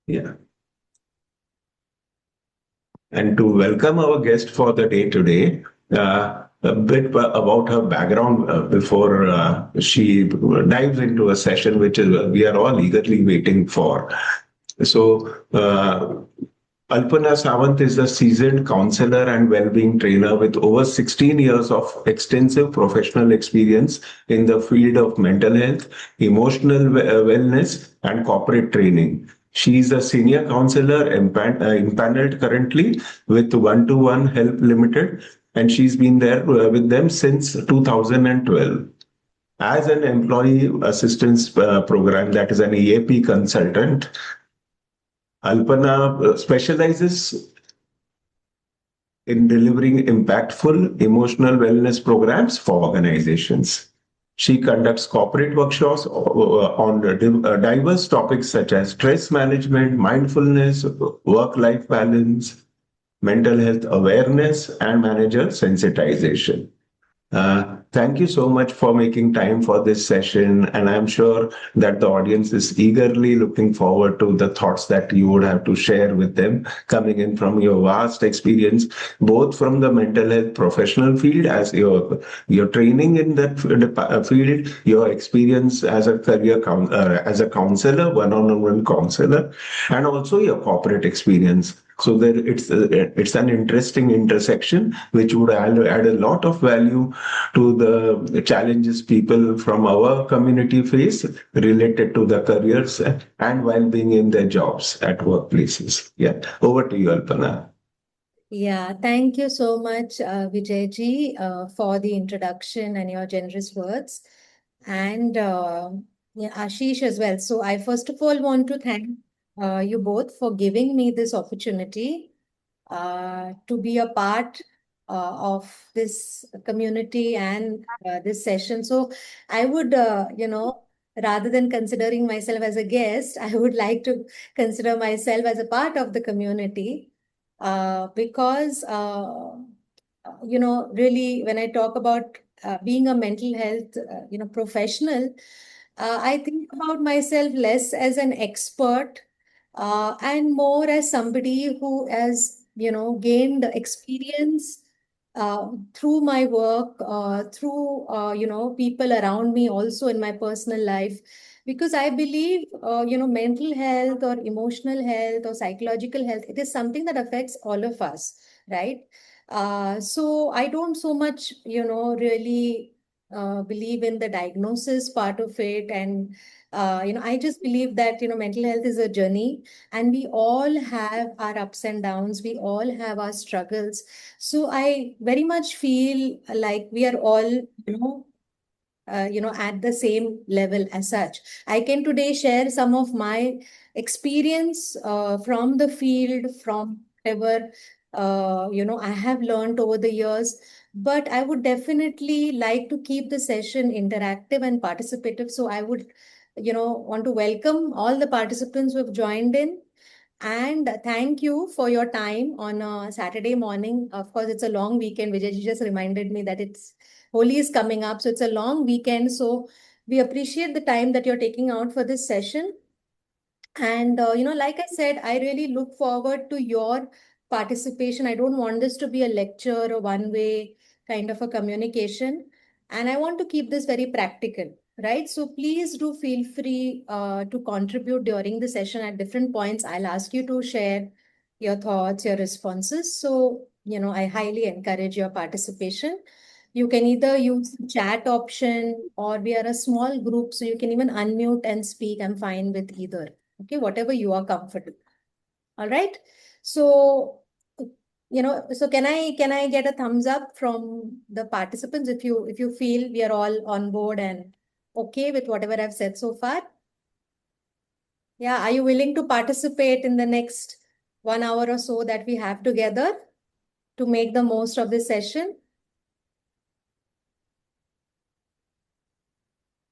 Yeah. And to welcome our guest for the day today, a bit about her background before she dives into a session which is, we are all eagerly waiting for. So, Alpana Sawant is a seasoned counselor and well-being trainer with over 16 years of extensive professional experience in the field of mental health, emotional wellness, and corporate training. She is a senior counselor empaneled currently with One to One Help Limited, and she's been there with them since 2012 as an employee assistance program, that is an EAP consultant. Alpana specializes in delivering impactful emotional wellness programs for organizations. She conducts corporate workshops on diverse topics such as stress management, mindfulness, work life balance, mental health awareness, and manager sensitization. Thank you so much for making time for this session. And I'm sure that the audience is eagerly looking forward to the thoughts that you would have to share with them, coming in from your vast experience, both from the mental health professional field as your training in that field, your experience as a as a counselor, one-on-one counselor, and also your corporate experience. So there, it's an interesting intersection which would add a lot of value to the challenges people from our community face related to the careers and well-being in their jobs at workplaces. Yeah, over to you, Alpana. Yeah, thank you so much, Vijayji, for the introduction and your generous words, and yeah, Ashish as well. So I first of all want to thank you both for giving me this opportunity to be a part of this community and this session. So I would, rather than considering myself as a guest, I would like to consider myself as a part of the community because, really, when I talk about being a mental health, professional, I think about myself less as an expert and more as somebody who has, gained experience through my work, through, people around me also in my personal life. Because I believe, mental health or emotional health or psychological health, it is something that affects all of us, right? So I don't so much, really believe in the diagnosis part of it. And, I just believe that, mental health is a journey and we all have our ups and downs. We all have our struggles. So I very much feel like we are all, at the same level as such. I can today share some of my experience from the field, from whatever, I have learned over the years. But I would definitely like to keep the session interactive and participative. So I would, want to welcome all the participants who have joined in. And thank you for your time on a Saturday morning. Of course, it's a long weekend. Vijay ji just reminded me that it's Holi is coming up. So it's a long weekend. So we appreciate the time that you're taking out for this session. And, like I said, I really look forward to your participation. I don't want this to be a lecture or one way kind of a communication. And I want to keep this very practical, right? So please do feel free to contribute during the session at different points. I'll ask you to share your thoughts, your responses. So, I highly encourage your participation. You can either use the chat option or we are a small group, so you can even unmute and speak. I'm fine with either. Okay, whatever you are comfortable. All right. So, so can I get a thumbs up from the participants if you feel we are all on board and okay with whatever I've said so far? Yeah, are you willing to participate in the next 1 hour or so that we have together to make the most of this session?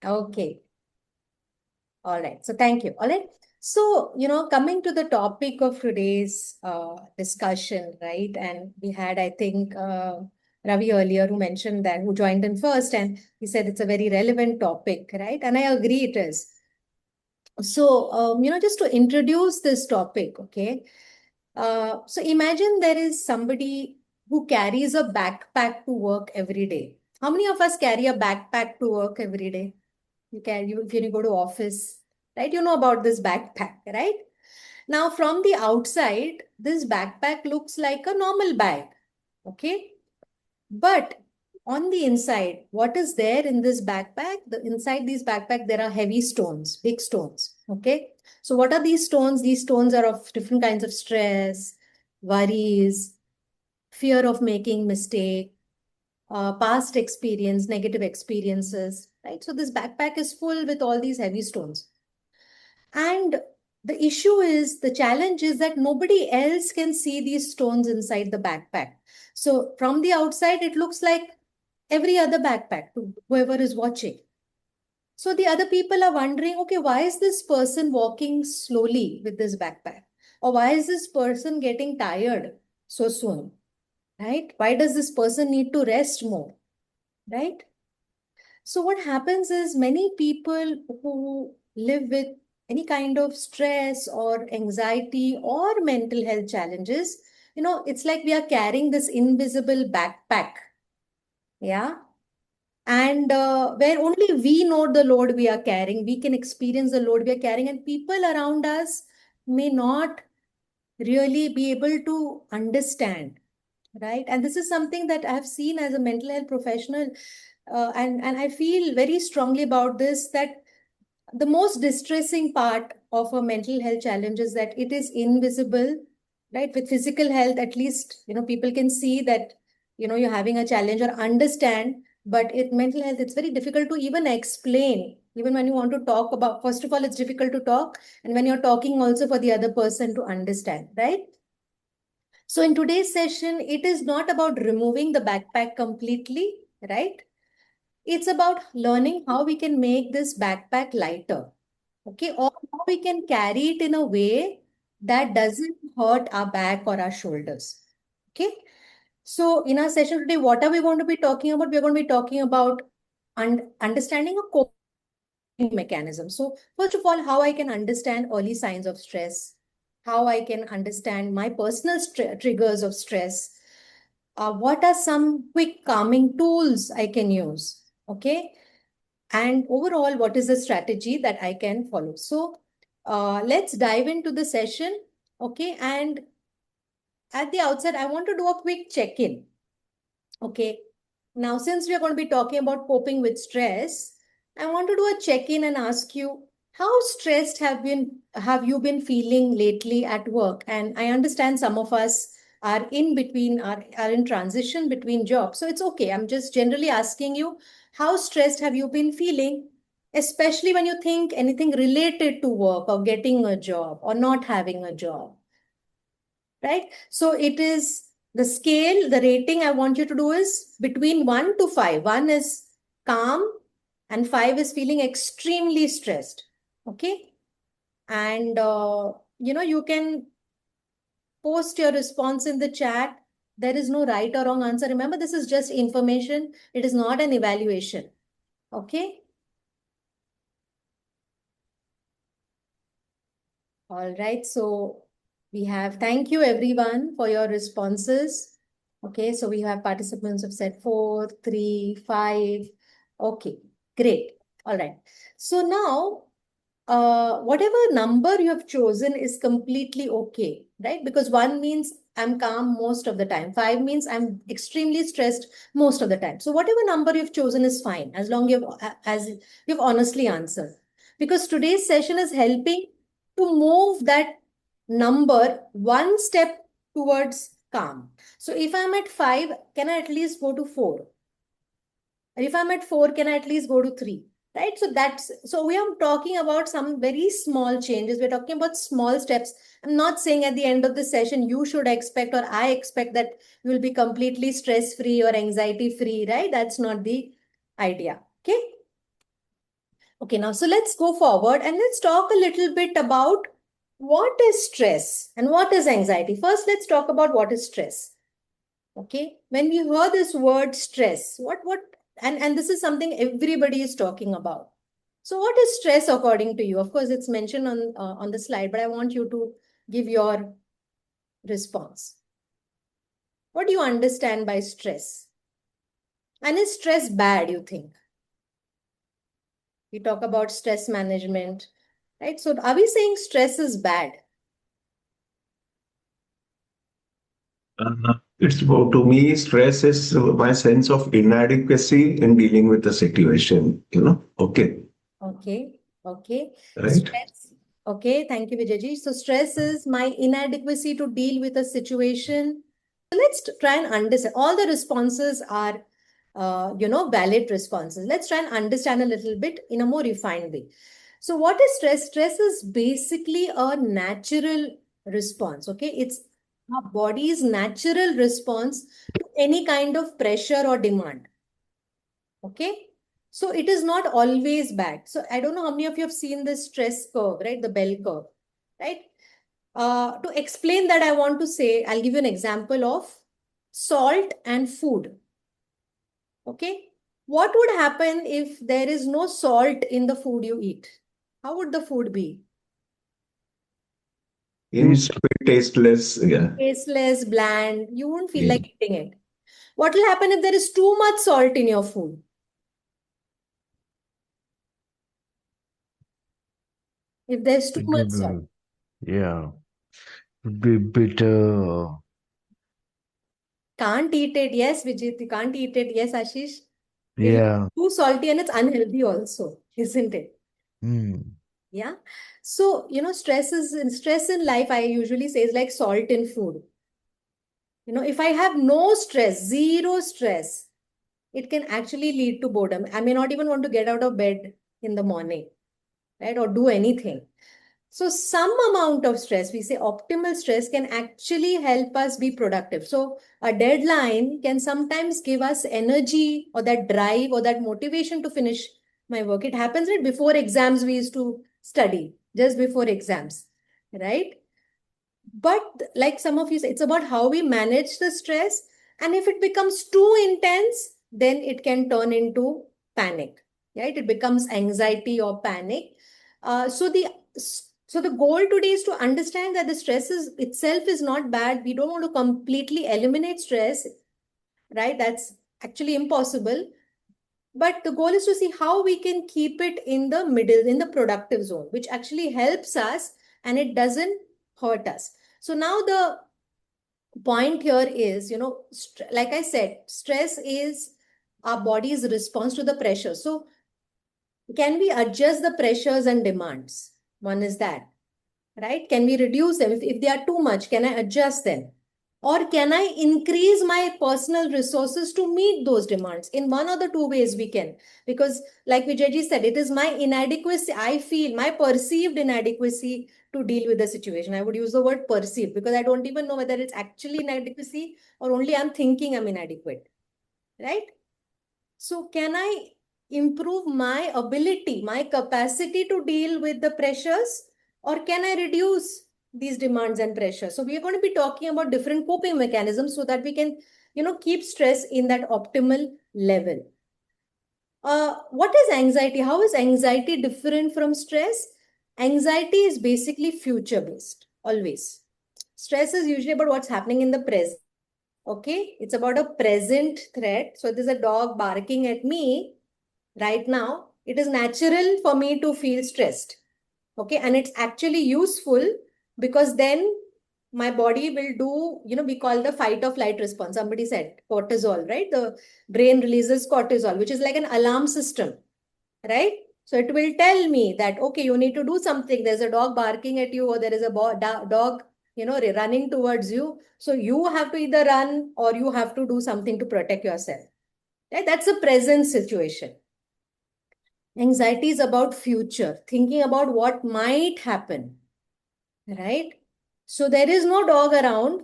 Okay. All right. So thank you. All right. So, coming to the topic of today's discussion, right? And we had, I think, Ravi earlier who mentioned that, who joined in first, and he said it's a very relevant topic, right? And I agree it is. So, just to introduce this topic, okay. So imagine there is somebody who carries a backpack to work every day. How many of us carry a backpack to work every day? If you go to office, right? You know about this backpack, right? Now, from the outside, this backpack looks like a normal bag, okay? But on the inside, what is there in this backpack? Inside these backpack, there are heavy stones, big stones. Okay. So what are these stones? These stones are of different kinds of stress, worries, fear of making mistake, past experience, negative experiences, right? So this backpack is full with all these heavy stones. And the issue is, the challenge is that nobody else can see these stones inside the backpack. So from the outside, it looks like every other backpack to whoever is watching. So the other people are wondering, okay, why is this person walking slowly with this backpack? Or why is this person getting tired so soon? Right? Why does this person need to rest more? Right? So what happens is, many people who live with any kind of stress or anxiety or mental health challenges, it's like we are carrying this invisible backpack. Yeah. And where only we know the load we are carrying, we can experience the load we are carrying, and people around us may not really be able to understand. Right. And this is something that I have seen as a mental health professional. And I feel very strongly about this, that the most distressing part of a mental health challenge is that it is invisible, right? With physical health, at least, people can see that, you're having a challenge or understand, but it mental health, it's very difficult to even explain. Even when you want to talk about, first of all, it's difficult to talk. And when you're talking also, for the other person to understand, right? So in today's session, it is not about removing the backpack completely, right? It's about learning how we can make this backpack lighter, okay? Or how we can carry it in a way that doesn't hurt our back or our shoulders, okay? So in our session today, what are we going to be talking about? We're going to be talking about understanding a coping mechanism. So first of all, how I can understand early signs of stress, how I can understand my personal triggers of stress, what are some quick calming tools I can use, okay? And overall, what is the strategy that I can follow? So let's dive into the session, okay? And at the outset, I want to do a quick check-in, okay? Now, since we are going to be talking about coping with stress, I want to do a check-in and ask you, how stressed have you been feeling lately at work? And I understand some of us are in between, are in transition between jobs. So it's okay. I'm just generally asking you, how stressed have you been feeling, especially when you think anything related to work or getting a job or not having a job, right? So it is the scale, the rating I want you to do is between 1 to 5. 1 is calm and 5 is feeling extremely stressed. Okay. And, you can post your response in the chat. There is no right or wrong answer. Remember, this is just information. It is not an evaluation. Okay. All right. So thank you everyone for your responses. Okay. So we have participants have said 4, 3, 5. Okay. Great. All right. So now, whatever number you have chosen is completely okay, right? Because 1 means I'm calm most of the time. 5 means I'm extremely stressed most of the time. So whatever number you've chosen is fine, as you've honestly answered. Because today's session is helping to move that number one step towards calm. So if I'm at 5, can I at least go to 4? If I'm at 4, can I at least go to 3? Right? So we are talking about some very small changes. We're talking about small steps. I'm not saying at the end of the session, you should expect, or I expect that you will be completely stress-free or anxiety-free, right? That's not the idea. Okay. Okay, now, so let's go forward and let's talk a little bit about what is stress and what is anxiety. First, let's talk about what is stress. Okay, when we hear this word stress, and this is something everybody is talking about. So what is stress according to you? Of course, it's mentioned on the slide, but I want you to give your response. What do you understand by stress? And is stress bad, you think? We talk about stress management, right? So are we saying stress is bad? It's about, to me, stress is my sense of inadequacy in dealing with the situation, Okay. Okay, okay. Right? Stress. Okay, thank you, Vijayji. So stress is my inadequacy to deal with a situation. So let's try and understand. All the responses are, valid responses. Let's try and understand a little bit in a more refined way. So what is stress? Stress is basically a natural response. Okay, it's our body's natural response to any kind of pressure or demand. Okay. So it is not always bad. So I don't know how many of you have seen the stress curve, right? The bell curve, right? To explain that, I want to say, I'll give you an example of salt and food. Okay. What would happen if there is no salt in the food you eat? How would the food be? Insipid, tasteless. Yeah. Tasteless, bland. You won't feel Yeah. like eating it. What will happen if there is too much salt in your food? If there's too It much would salt. be, yeah, would be bitter. Can't eat it. Yes, Vijit, you can't eat it. Yes, Ashish. If it's Yeah. too salty and it's unhealthy also, isn't it? Hmm. Yeah. So, stress in life, I usually say is like salt in food. If I have no stress, zero stress, it can actually lead to boredom. I may not even want to get out of bed in the morning, right? Or do anything. So some amount of stress, we say optimal stress, can actually help us be productive. So a deadline can sometimes give us energy or that drive or that motivation to finish my work. It happens right before exams, we used to study, just before exams, right? But like some of you say, it's about how we manage the stress. And if it becomes too intense, then it can turn into panic, right? It becomes anxiety or panic. So the goal today is to understand that the stress itself is not bad. We don't want to completely eliminate stress, right? That's actually impossible. But the goal is to see how we can keep it in the middle, in the productive zone, which actually helps us and it doesn't hurt us. So now the point here is, like I said, stress is our body's response to the pressure. So can we adjust the pressures and demands? One is that, right? Can we reduce them? If they are too much, can I adjust them? Or can I increase my personal resources to meet those demands? In one or the two ways we can. Because like Vijayji said, it is my inadequacy. I feel my perceived inadequacy to deal with the situation. I would use the word perceived because I don't even know whether it's actually inadequacy or only I'm thinking I'm inadequate, right? So can I improve my ability, my capacity to deal with the pressures, or can I reduce these demands and pressures? So we are going to be talking about different coping mechanisms so that we can, keep stress in that optimal level. What is anxiety? How is anxiety different from stress? Anxiety is basically future based, always. Stress is usually about what's happening in the present. Okay, it's about a present threat. So there's a dog barking at me right now. It is natural for me to feel stressed. Okay, and it's actually useful because then my body will do, we call the fight or flight response. Somebody said cortisol, right? The brain releases cortisol, which is like an alarm system, right? So it will tell me that, okay, you need to do something. There's a dog barking at you, or there is a dog, running towards you. So you have to either run or you have to do something to protect yourself. Right? That's a present situation. Anxiety is about future, thinking about what might happen, right? So there is no dog around.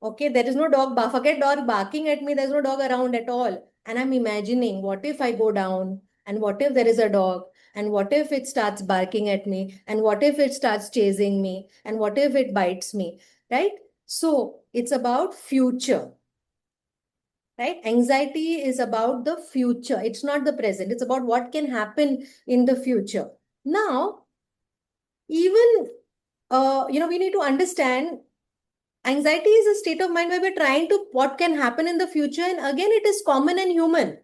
Okay, there is no dog, forget dog barking at me. There's no dog around at all. And I'm imagining, what if I go down? And what if there is a dog? And what if it starts barking at me? And what if it starts chasing me? And what if it bites me? Right? So it's about future. right? Anxiety is about the future. It's not the present. It's about what can happen in the future. Now, even, we need to understand anxiety is a state of mind where we're trying to what can happen in the future. And again, it is common and human.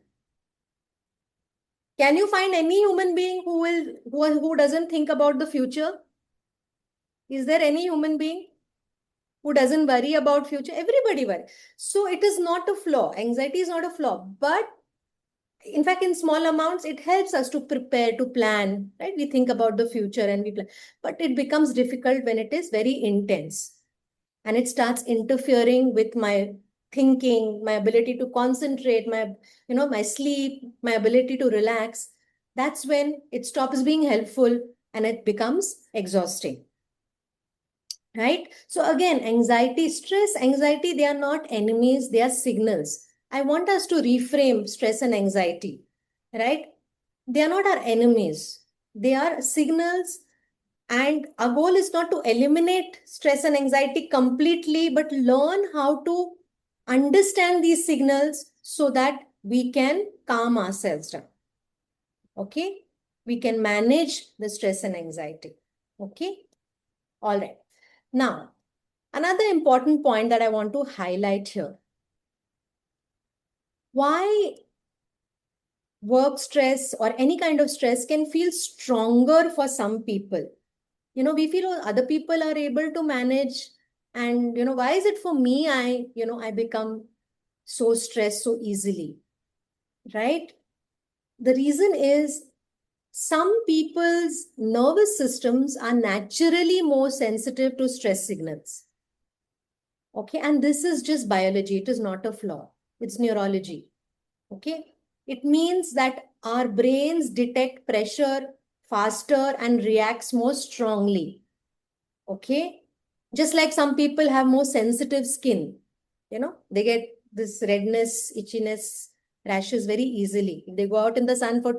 Can you find any human being who doesn't think about the future? Is there any human being who doesn't worry about future? Everybody worries. So it is not a flaw. Anxiety is not a flaw. But in fact, in small amounts, it helps us to prepare, to plan, right? We think about the future and we plan. But it becomes difficult when it is very intense. And it starts interfering with my thinking, my ability to concentrate, my sleep, my ability to relax. That's when it stops being helpful and it becomes exhausting, right? So again, anxiety, they are not enemies, they are signals. I want us to reframe stress and anxiety, right? They are not our enemies, they are signals. And our goal is not to eliminate stress and anxiety completely, but learn how to understand these signals so that we can calm ourselves down. Okay? We can manage the stress and anxiety. Okay? All right. Now, another important point that I want to highlight here. Why work stress or any kind of stress can feel stronger for some people. We feel other people are able to manage, and why is it for me I become so stressed so easily, right? The reason is some people's nervous systems are naturally more sensitive to stress signals. Okay, and this is just biology, it is not a flaw, it's neurology. Okay, it means that our brains detect pressure faster and reacts more strongly. Okay, just like some people have more sensitive skin, they get this redness, itchiness, rashes very easily. If they go out in the sun for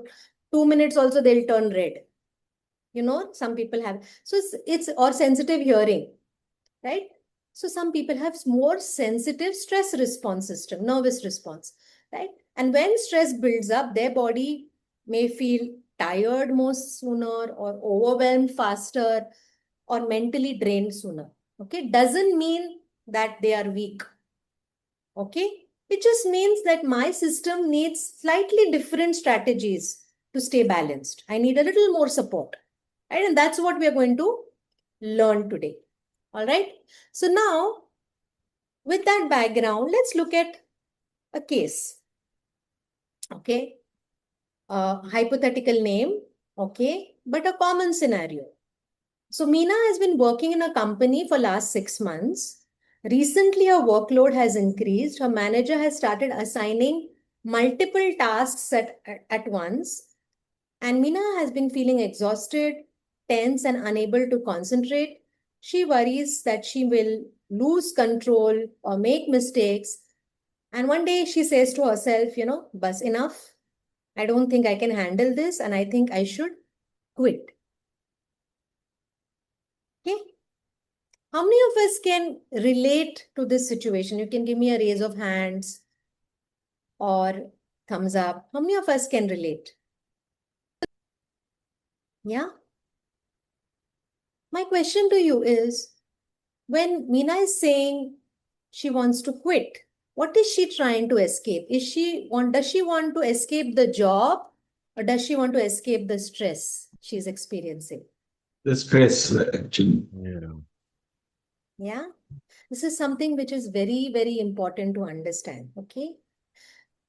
2 minutes also, they'll turn red. Some people have, so it's or sensitive hearing, right? So some people have more sensitive stress response system, nervous response, right? And when stress builds up, their body may feel tired more sooner or overwhelmed faster or mentally drained sooner. Okay, doesn't mean that they are weak. Okay, it just means that my system needs slightly different strategies to stay balanced. I need a little more support, right? And that's what we are going to learn today. All right. So now, with that background, let's look at a case. Okay. Hypothetical name. Okay. But a common scenario. So Meena has been working in a company for last 6 months. Recently, her workload has increased. Her manager has started assigning multiple tasks at once. And Meena has been feeling exhausted, tense, and unable to concentrate. She worries that she will lose control or make mistakes. And one day she says to herself, bus enough. I don't think I can handle this, and I think I should quit. Okay. How many of us can relate to this situation? You can give me a raise of hands or thumbs up. How many of us can relate? Yeah. My question to you is, when Meena is saying she wants to quit, what is she trying to escape? Does she want to escape the job, or does she want to escape the stress she's experiencing? The stress, actually. Yeah. Yeah. This is something which is very, very important to understand. Okay.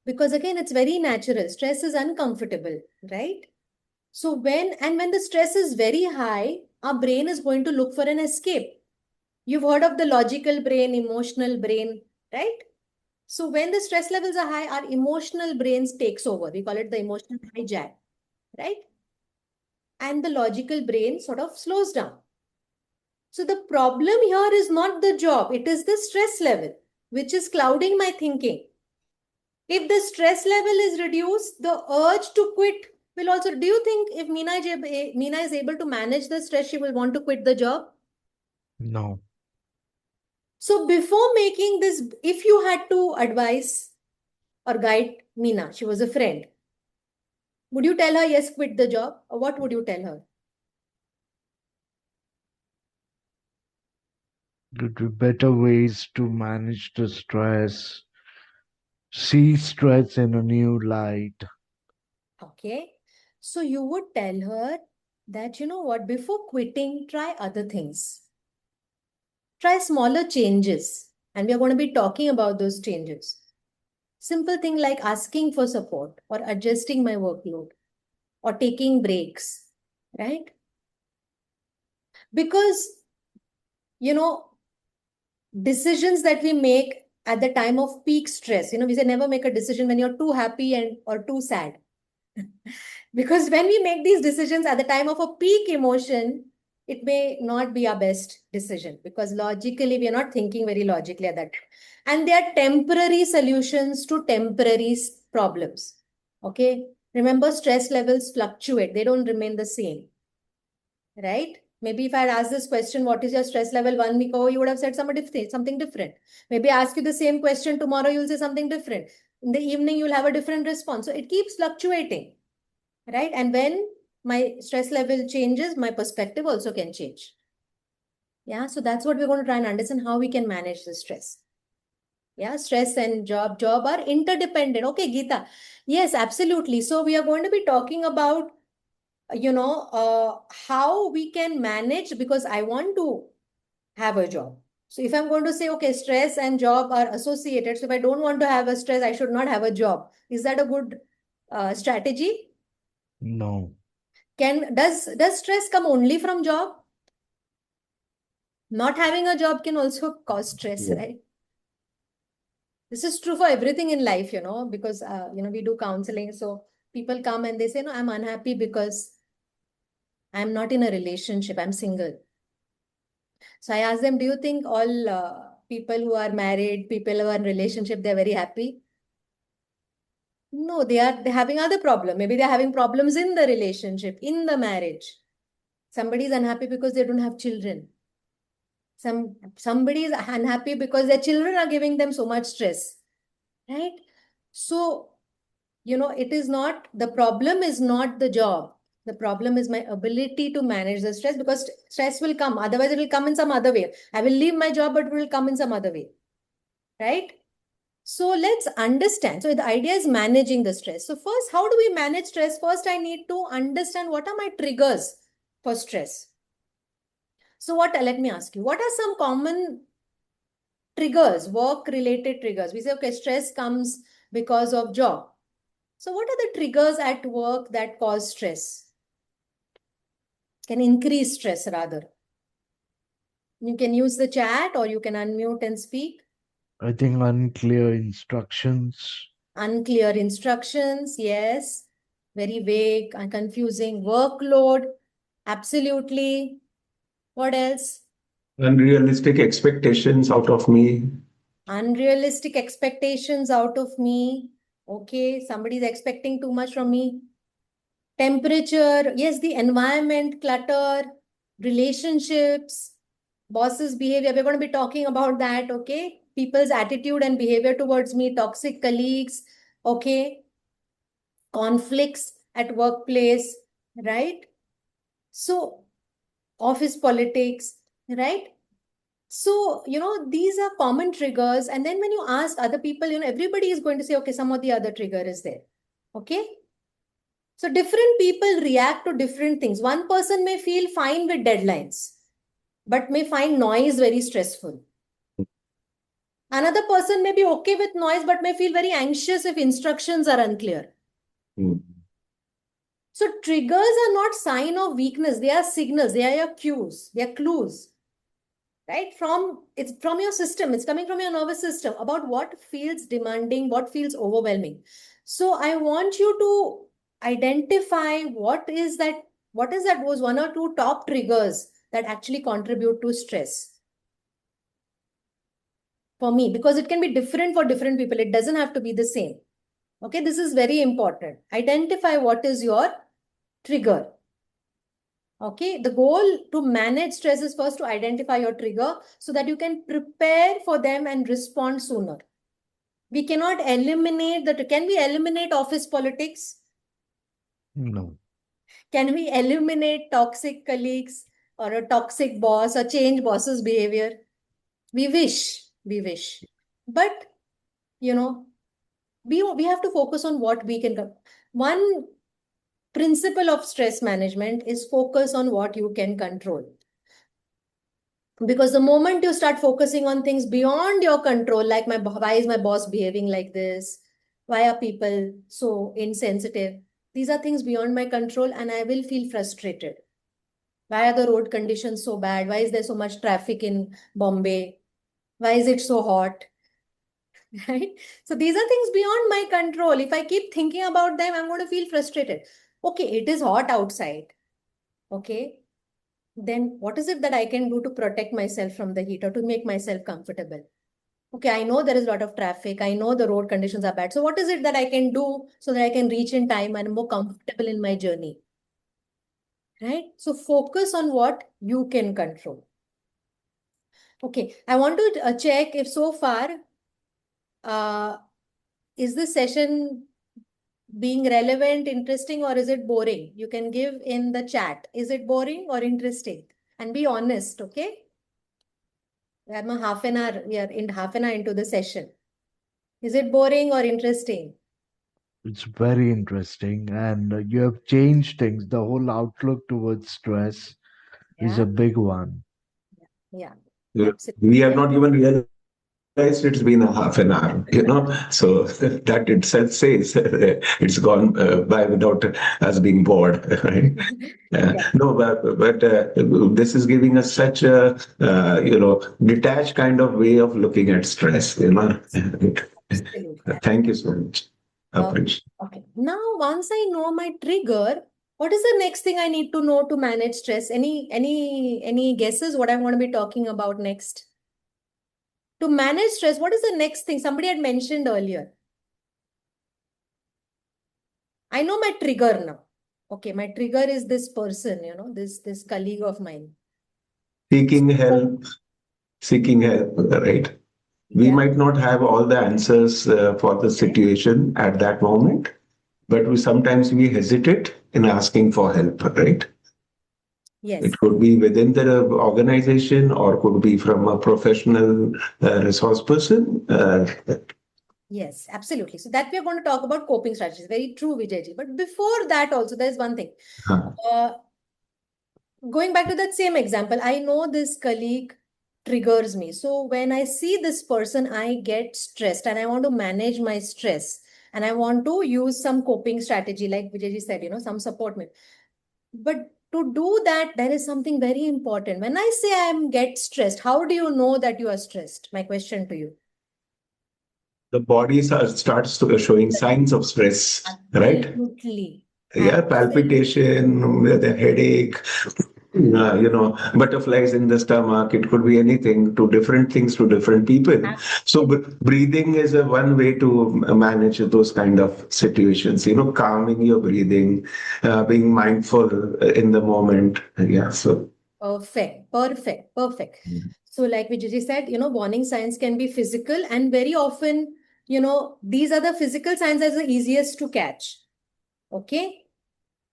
Because again, it's very natural. Stress is uncomfortable, right? So when the stress is very high, our brain is going to look for an escape. You've heard of the logical brain, emotional brain, right? So when the stress levels are high, our emotional brains takes over. We call it the emotional hijack, right? And the logical brain sort of slows down. So the problem here is not the job. It is the stress level, which is clouding my thinking. If the stress level is reduced, the urge to quit will also. Do you think if Meena is able to manage the stress, she will want to quit the job? No. So before making this, if you had to advise or guide Meena, she was a friend, would you tell her, yes, quit the job? Or what would you tell her? Could be better ways to manage the stress, see stress in a new light. Okay. So you would tell her that, you know what, before quitting, try other things. Try smaller changes. And we are going to be talking about those changes. Simple thing like asking for support or adjusting my workload or taking breaks, right? Because, you know, decisions that we make at the time of peak stress, we say never make a decision when you're too happy and or too sad. Because when we make these decisions at the time of a peak emotion, it may not be our best decision because logically we are not thinking very logically at that time. And they are temporary solutions to temporary problems. Okay. Remember, stress levels fluctuate. They don't remain the same. Right? Maybe if I had asked this question, what is your stress level 1 week ago, you would have said something different. Maybe ask you the same question tomorrow, you'll say something different. In the evening, you'll have a different response. So it keeps fluctuating. Right? And when my stress level changes, my perspective also can change. Yeah. So that's what we're going to try and understand how we can manage the stress. Yeah. Stress and job are interdependent. Okay, Geeta. Yes, absolutely. So we are going to be talking about, how we can manage because I want to have a job. So if I'm going to say, okay, stress and job are associated. So if I don't want to have a stress, I should not have a job. Is that a good strategy? No. Does stress come only from job? Not having a job can also cause stress, right? This is true for everything in life, because we do counseling. So people come and they say, no, I'm unhappy because I'm not in a relationship. I'm single. So I ask them, do you think all people who are married, people who are in relationship, they're very happy? No, they're having other problem. Maybe they're having problems in the relationship, in the marriage. Somebody is unhappy because they don't have children. Somebody is unhappy because their children are giving them so much stress, right? So, it is not, the problem is not the job. The problem is my ability to manage the stress because stress will come. Otherwise, it will come in some other way. I will leave my job, but it will come in some other way, right? So let's understand. So the idea is managing the stress. So first, how do we manage stress? First, I need to understand what are my triggers for stress. So let me ask you, what are some common triggers, work-related triggers? We say, okay, stress comes because of job. So what are the triggers at work that cause stress? Can increase stress rather. You can use the chat or you can unmute and speak. I think unclear instructions. Unclear instructions, yes. Very vague and confusing. Workload, absolutely. What else? Unrealistic expectations out of me. Unrealistic expectations out of me. Okay, somebody's expecting too much from me. Temperature, yes, the environment, clutter, relationships, bosses' behavior. We're going to be talking about that, okay? People's attitude and behavior towards me, toxic colleagues, okay? Conflicts at workplace, right? So, office politics, right? So, these are common triggers. And then when you ask other people, everybody is going to say, okay, some of the other trigger is there, okay? So different people react to different things. One person may feel fine with deadlines, but may find noise very stressful. Another person may be okay with noise, but may feel very anxious if instructions are unclear. So triggers are not sign of weakness. They are signals. They are your cues. They are clues. Right? It's from your system. It's coming from your nervous system about what feels demanding, what feels overwhelming. So I want you to identify what is that was one or two top triggers that actually contribute to stress. For me, because it can be different for different people. It doesn't have to be the same. Okay, this is very important. Identify what is your trigger. Okay, the goal to manage stress is first to identify your trigger so that you can prepare for them and respond sooner. We cannot eliminate can we eliminate office politics? No. Can we eliminate toxic colleagues or a toxic boss or change boss's behavior? We wish. But, you know, we have to focus on what we can. One principle of stress management is focus on what you can control. Because the moment you start focusing on things beyond your control, like why is my boss behaving like this? Why are people so insensitive? These are things beyond my control, and I will feel frustrated. Why are the road conditions so bad? Why is there so much traffic in Bombay? Why is it so hot? Right? So these are things beyond my control. If I keep thinking about them, I'm going to feel frustrated. Okay, it is hot outside. Okay, then what is it that I can do to protect myself from the heat or to make myself comfortable? Okay, I know there is a lot of traffic. I know the road conditions are bad. So what is it that I can do so that I can reach in time and more comfortable in my journey? Right? So focus on what you can control. Okay, I want to check if so far, is this session being relevant, interesting, or is it boring? You can give in the chat. Is it boring or interesting? And be honest, okay? I'm a half an hour, we are in half an hour into the session. Is it boring or interesting? It's very interesting, and you have changed things. The whole outlook towards stress is a Yeah, big one. yeah, We have absolutely. not even realized it's been a half an hour, so that itself says it's gone by without us being bored, right? Yeah, No, but this is giving us such a detached kind of way of looking at stress. absolutely. Thank you so much. Uh, Appreciate. okay. Now, once I know my trigger, what is the next thing I need to know to manage stress? Any guesses what I'm going to be talking about next? To manage stress, what is the next thing? Somebody had mentioned earlier. I know my trigger now. Okay, my trigger is this person, this colleague of mine. Seeking So, help, seeking help, right? We yeah, might not have all the answers for the correct. situation at that moment, but we hesitate in asking for help, right? It Yes. could be within the organization or could be from a professional resource person. Yes, absolutely. So that we are going to talk about coping strategies. Very true, Vijayji. But before that also, there's one thing. uh, Uh, Going back to that same example, I know this colleague triggers me. So when I see this person, I get stressed and I want to manage my stress. And I want to use some coping strategy, like Vijayji said, some support me. But to do that, there is something very important. When I say get stressed, how do you know that you are stressed? My question to you. the body starts showing signs of stress, right? Absolutely. Yeah, Absolutely. palpitation, the headache, butterflies in the stomach. It could be anything to different things to different people. So breathing is a one way to manage those kind of situations. Calming your breathing, being mindful in the moment. Yeah. So. Perfect, perfect, perfect. So, like Vijay said, warning signs can be physical, and very often, these are the physical signs that are the easiest to catch. Okay.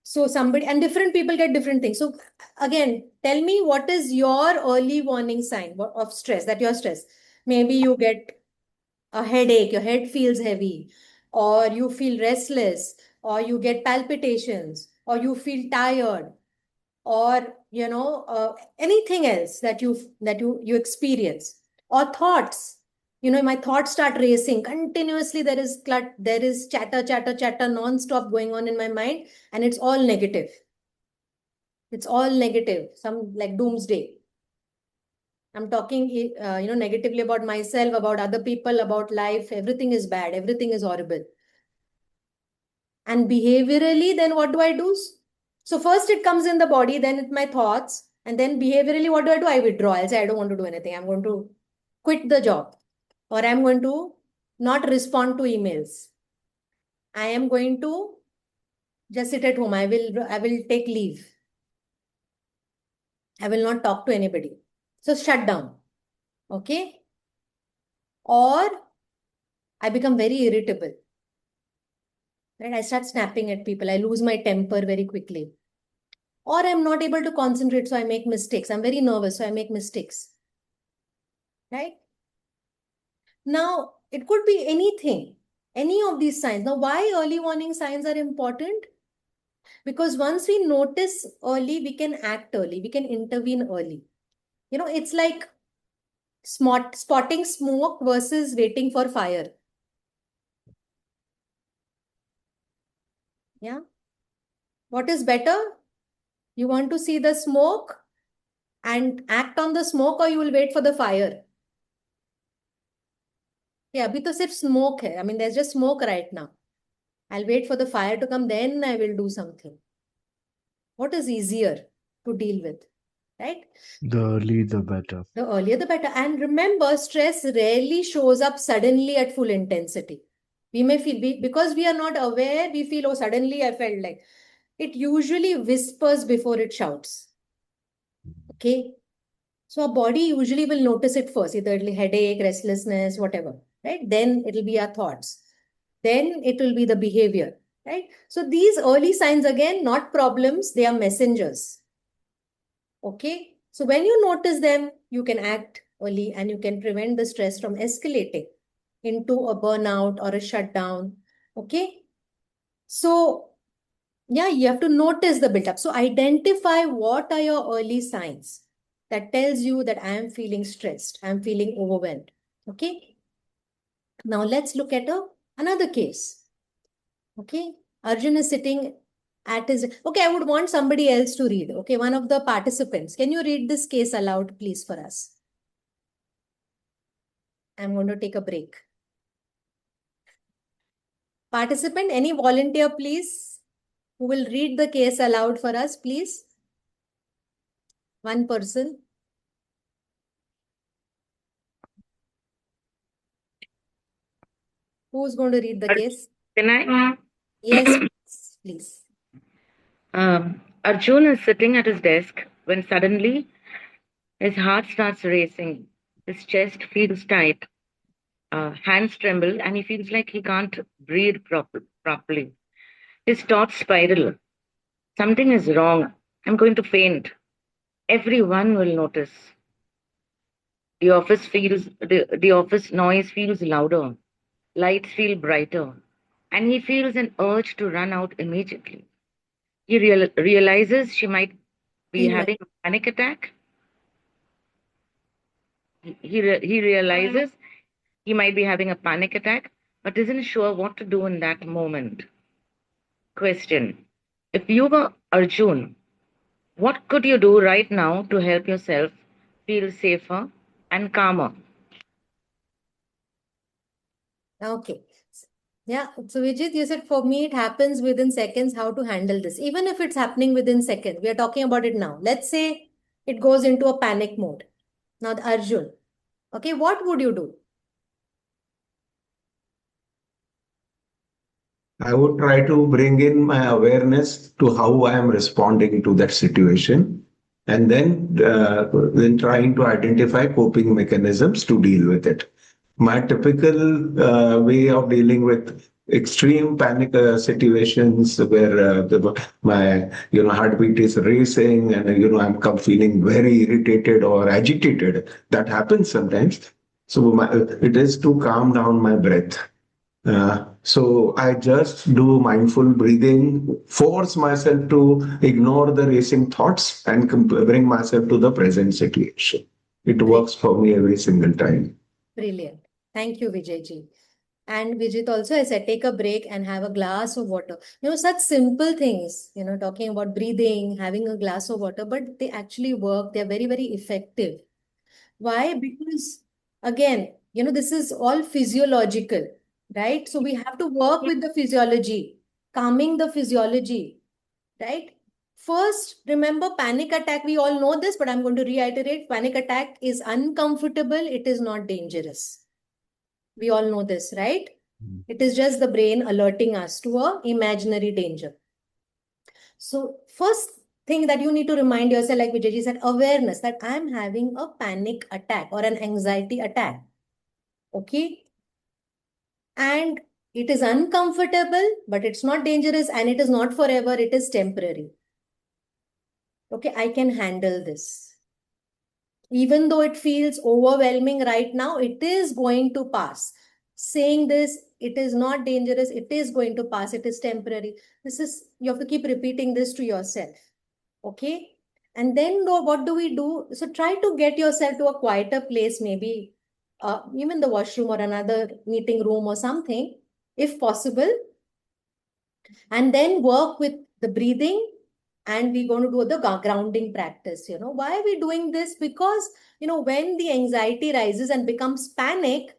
So, somebody and different people get different things. So, again, tell me what is your early warning sign of stress that you're stressed. Maybe you get a headache, your head feels heavy, or you feel restless, or you get palpitations, or you feel tired, or anything else that you experience, or thoughts. My thoughts start racing continuously. There is chatter non-stop going on in my mind, and it's all negative. It's all negative, some like doomsday. I'm talking negatively about myself, about other people, about life. Everything is bad, everything is horrible. And behaviorally, then what do I do? So first it comes in the body, then it's my thoughts, and then behaviorally, what do? I withdraw. I'll say I don't want to do anything. I'm going to quit the job, or I'm going to not respond to emails. I am going to just sit at home. I will take leave. I will not talk to anybody. So shut down. Okay. Or I become very irritable. Right? I start snapping at people. I lose my temper very quickly. Or I'm not able to concentrate, so I make mistakes. I'm very nervous, so I make mistakes. Right? Now, it could be anything, any of these signs. Now, why early warning signs are important? Because once we notice early, we can act early, we can intervene early. It's like spotting smoke versus waiting for fire. Yeah. What is better? You want to see the smoke and act on the smoke, or you will wait for the fire? Yeah, abhi to sirf smoke hai. I mean, there's just smoke right now. I'll wait for the fire to come, then I will do something. What is easier to deal with, right? The earlier the better. The earlier the better. And remember, stress rarely shows up suddenly at full intensity. We may feel, because we are not aware, we feel, oh, suddenly I felt like. It usually whispers before it shouts. Okay? So our body usually will notice it first, either it'll be headache, restlessness, whatever, right? Then it'll be our thoughts. Then it will be the behavior, right? So these early signs, again, not problems, they are messengers. Okay? So when you notice them, you can act early and you can prevent the stress from escalating into a burnout or a shutdown. Okay? So, yeah, you have to notice the build-up. So identify what are your early signs that tells you that I am feeling stressed, I'm feeling overwhelmed. Okay? Now let's look at another case. Okay? Arjun is sitting at his... Okay, I would want somebody else to read. Okay, one of the participants. Can you read this case aloud, please, for us? I'm going to take a break. Participant, any volunteer, please, who will read the case aloud for us, please? One person. Who's going to read the case? Can I? Yes, please. Arjun is sitting at his desk when suddenly his heart starts racing. His chest feels tight, hands tremble, and he feels like he can't breathe properly. His thoughts spiral. Something is wrong. I'm going to faint. Everyone will notice. The office noise feels louder. Lights feel brighter, and he feels an urge to run out immediately. He realizes she might be having a panic attack. He realizes he might be having a panic attack, but isn't sure what to do in that moment. Question: if you were Arjun, what could you do right now to help yourself feel safer and calmer? Okay. Yeah. So Vijit, you said for me, it happens within seconds how to handle this. Even if it's happening within seconds, we are talking about it now. Let's say it goes into a panic mode. Now, Arjun, okay, what would you do? I would try to bring in my awareness to how I am responding to that situation, and then trying to identify coping mechanisms to deal with it. My typical way of dealing with extreme panic situations where my heartbeat is racing and I'm feeling very irritated or agitated. That happens sometimes. So it is to calm down my breath. So I just do mindful breathing, force myself to ignore the racing thoughts and bring myself to the present situation. It works for me every single time. Brilliant. Thank you, Vijayji. And Vijit also, I said, take a break and have a glass of water. Such simple things, talking about breathing, having a glass of water, but they actually work. They're very, very effective. Why? Because, again, this is all physiological, right? So we have to work with the physiology, calming the physiology, right? First, remember panic attack. We all know this, but I'm going to reiterate. Panic attack is uncomfortable. It is not dangerous. We all know this, right? It is just the brain alerting us to a imaginary danger. So first thing that you need to remind yourself, like Vijayji said, awareness that I'm having a panic attack or an anxiety attack. Okay. And it is uncomfortable, but it's not dangerous, and it is not forever, it is temporary. Okay, I can handle this. Even though it feels overwhelming right now, it is going to pass. Saying this, it is not dangerous, it is going to pass, it is temporary. You have to keep repeating this to yourself. Okay? And then what do we do? So try to get yourself to a quieter place, maybe even the washroom or another meeting room or something, if possible. And then work with the breathing, and we're going to do the grounding practice. Why are we doing this? Because, when the anxiety rises and becomes panic,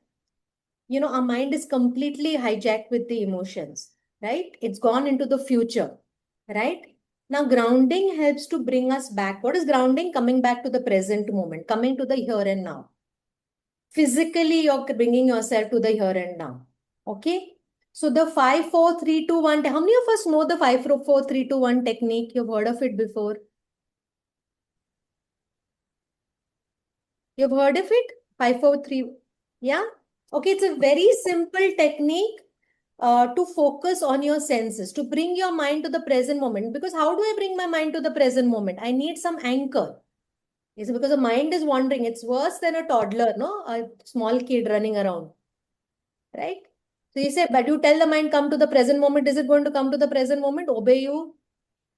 our mind is completely hijacked with the emotions, right? It's gone into the future, right? Now, grounding helps to bring us back. What is grounding? Coming back to the present moment, coming to the here and now. Physically, you're bringing yourself to the here and now. Okay? So the 5, 4, 3, 2, 1. How many of us know the 5, 4, 3, 2, 1 technique? You've heard of it before? You've heard of it? 5, 4, 3. Yeah? Okay, it's a very simple technique to focus on your senses, to bring your mind to the present moment. Because how do I bring my mind to the present moment? I need some anchor. Is it because the mind is wandering? It's worse than a toddler, no? A small kid running around, right? So you say, but you tell the mind, come to the present moment. Is it going to come to the present moment? Obey you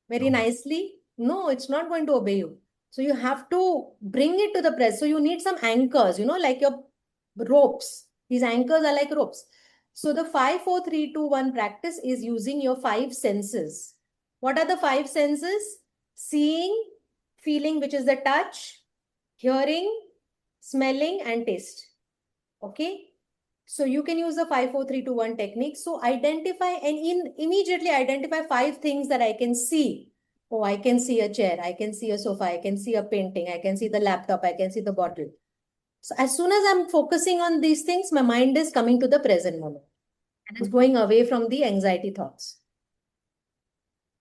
very nicely? No, it's not going to obey you. So you have to bring it to the present. So you need some anchors, like your ropes. These anchors are like ropes. So the 5, 4, 3, 2, 1 practice is using your 5 senses. What are the 5 senses? Seeing, feeling, which is the touch, hearing, smelling, and taste. Okay? So you can use the 5, 4, 3, 2, 1 technique. So identify and immediately identify 5 things that I can see. Oh, I can see a chair, I can see a sofa, I can see a painting, I can see the laptop, I can see the bottle. So as soon as I'm focusing on these things, my mind is coming to the present moment. And it's going away from the anxiety thoughts.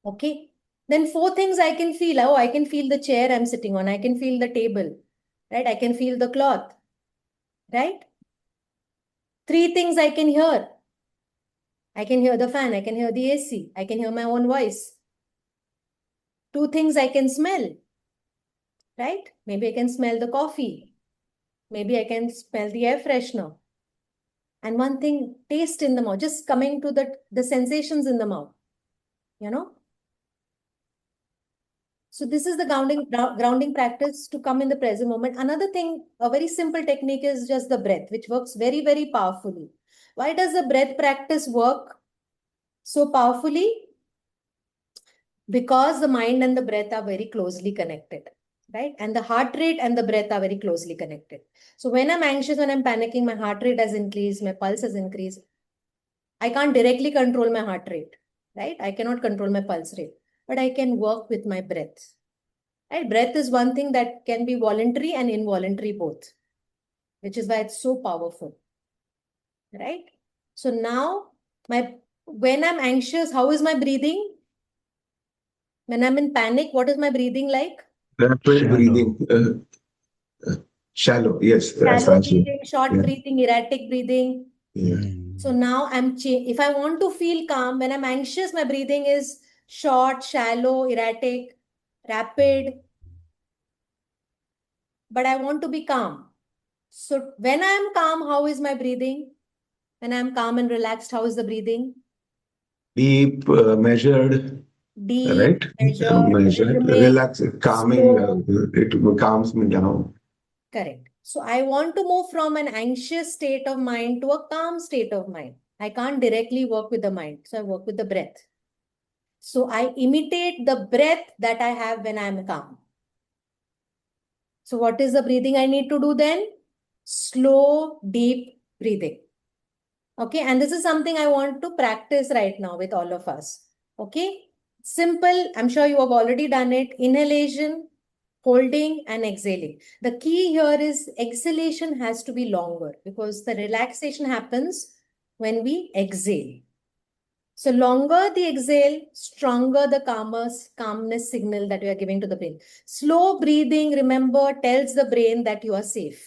Okay. Then 4 things I can feel. Oh, I can feel the chair I'm sitting on. I can feel the table, right? I can feel the cloth, right? 3 things I can hear. I can hear the fan. I can hear the AC. I can hear my own voice. 2 things I can smell, right? Maybe I can smell the coffee. Maybe I can smell the air freshener. And 1 thing, taste in the mouth, just coming to the sensations in the mouth, So this is the grounding practice to come in the present moment. Another thing, a very simple technique is just the breath, which works very, very powerfully. Why does the breath practice work so powerfully? Because the mind and the breath are very closely connected, right? And the heart rate and the breath are very closely connected. So when I'm anxious, when I'm panicking, my heart rate has increased, my pulse has increased. I can't directly control my heart rate, right? I cannot control my pulse rate, but I can work with my breath. Right? Breath is one thing that can be voluntary and involuntary both, which is why it's so powerful, right? So now, when I'm anxious, how is my breathing? When I'm in panic, what is my breathing like? Rapid breathing, shallow, yes. Shallow breathing, short Yeah. breathing, erratic breathing. Yeah. So now if I want to feel calm, when I'm anxious, my breathing is short, shallow, erratic, rapid. But I want to be calm. So when I'm calm, how is my breathing? When I'm calm and relaxed, how is the breathing? Deep, measured, Deep, right? measured, Measured, rhythmic, relax, calming, slow. it calms me down. Correct. So I want to move from an anxious state of mind to a calm state of mind. I can't directly work with the mind, so I work with the breath. So I imitate the breath that I have when I'm calm. So what is the breathing I need to do then? Slow, deep breathing. Okay, and this is something I want to practice right now with all of us. Okay, simple. I'm sure you have already done it. Inhalation, holding, and exhaling. The key here is exhalation has to be longer because the relaxation happens when we exhale. So longer the exhale, stronger the calmness signal that we are giving to the brain. Slow breathing, remember, tells the brain that you are safe.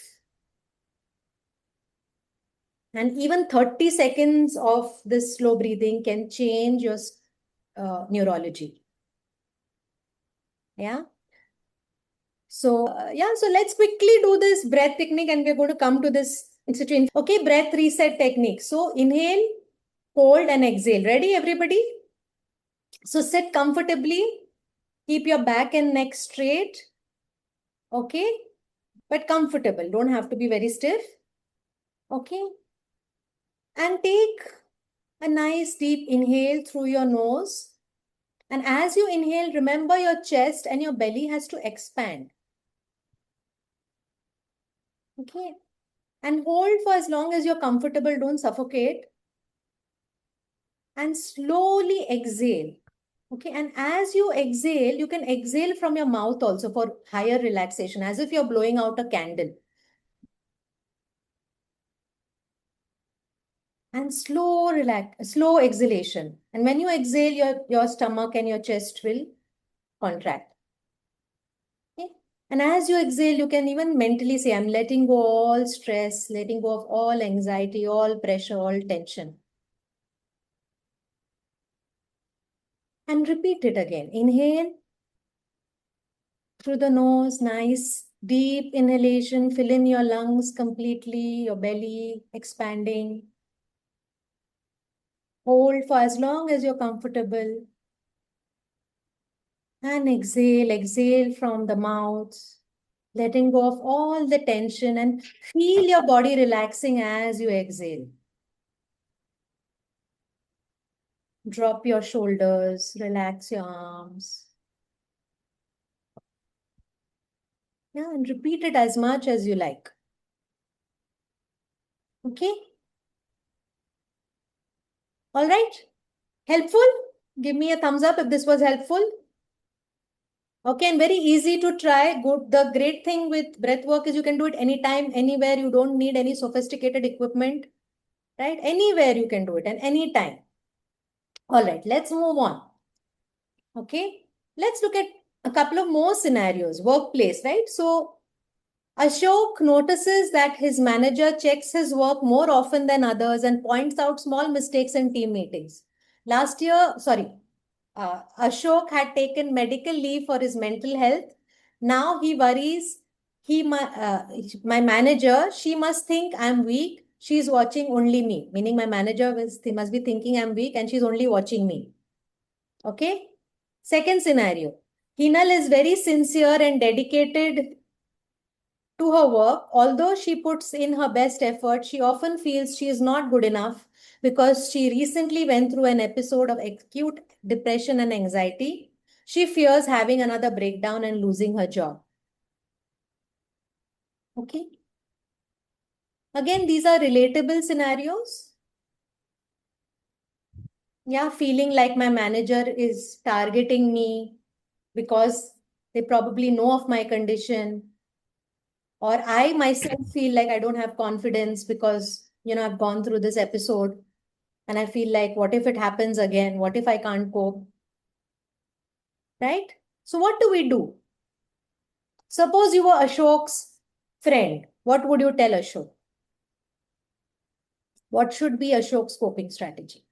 And even 30 seconds of this slow breathing can change your neurology. Yeah. So, so let's quickly do this breath technique and we're going to come to this situation. Okay, breath reset technique. So, inhale, hold and exhale. Ready, everybody? So, sit comfortably. Keep your back and neck straight. Okay, but comfortable. Don't have to be very stiff. Okay. And take a nice deep inhale through your nose. And as you inhale, remember your chest and your belly has to expand. Okay. And hold for as long as you're comfortable. Don't suffocate. And slowly exhale. Okay. And as you exhale, you can exhale from your mouth also for higher relaxation, as if you're blowing out a candle. And slow exhalation. And when you exhale, your stomach and your chest will contract. Okay. And as you exhale, you can even mentally say, I'm letting go all stress, letting go of all anxiety, all pressure, all tension. And repeat it again. Inhale through the nose, nice deep inhalation, fill in your lungs completely, your belly expanding. Hold for as long as you're comfortable. And exhale from the mouth, letting go of all the tension and feel your body relaxing as you exhale. Drop your shoulders, relax your arms. Yeah, and repeat it as much as you like. Okay? All right? Helpful? Give me a thumbs up if this was helpful. Okay, and very easy to try. Good. The great thing with breath work is you can do it anytime, anywhere. You don't need any sophisticated equipment, right? Anywhere you can do it and anytime. All right, let's move on. Okay, let's look at a couple of more scenarios. Workplace, right? So Ashok notices that his manager checks his work more often than others and points out small mistakes in team meetings. Ashok had taken medical leave for his mental health. Now he worries, my manager, she must think I'm weak. She's watching only me. Meaning my manager must be thinking I'm weak and she's only watching me. Okay. Second scenario. Hinal is very sincere and dedicated to her work. Although she puts in her best effort, she often feels she is not good enough because she recently went through an episode of acute depression and anxiety. She fears having another breakdown and losing her job. Okay. Again, these are relatable scenarios. Yeah, feeling like my manager is targeting me because they probably know of my condition. Or I myself feel like I don't have confidence because, I've gone through this episode and I feel like, what if it happens again? What if I can't cope? Right? So what do we do? Suppose you were Ashok's friend. What would you tell Ashok? What should be Ashok's coping strategy?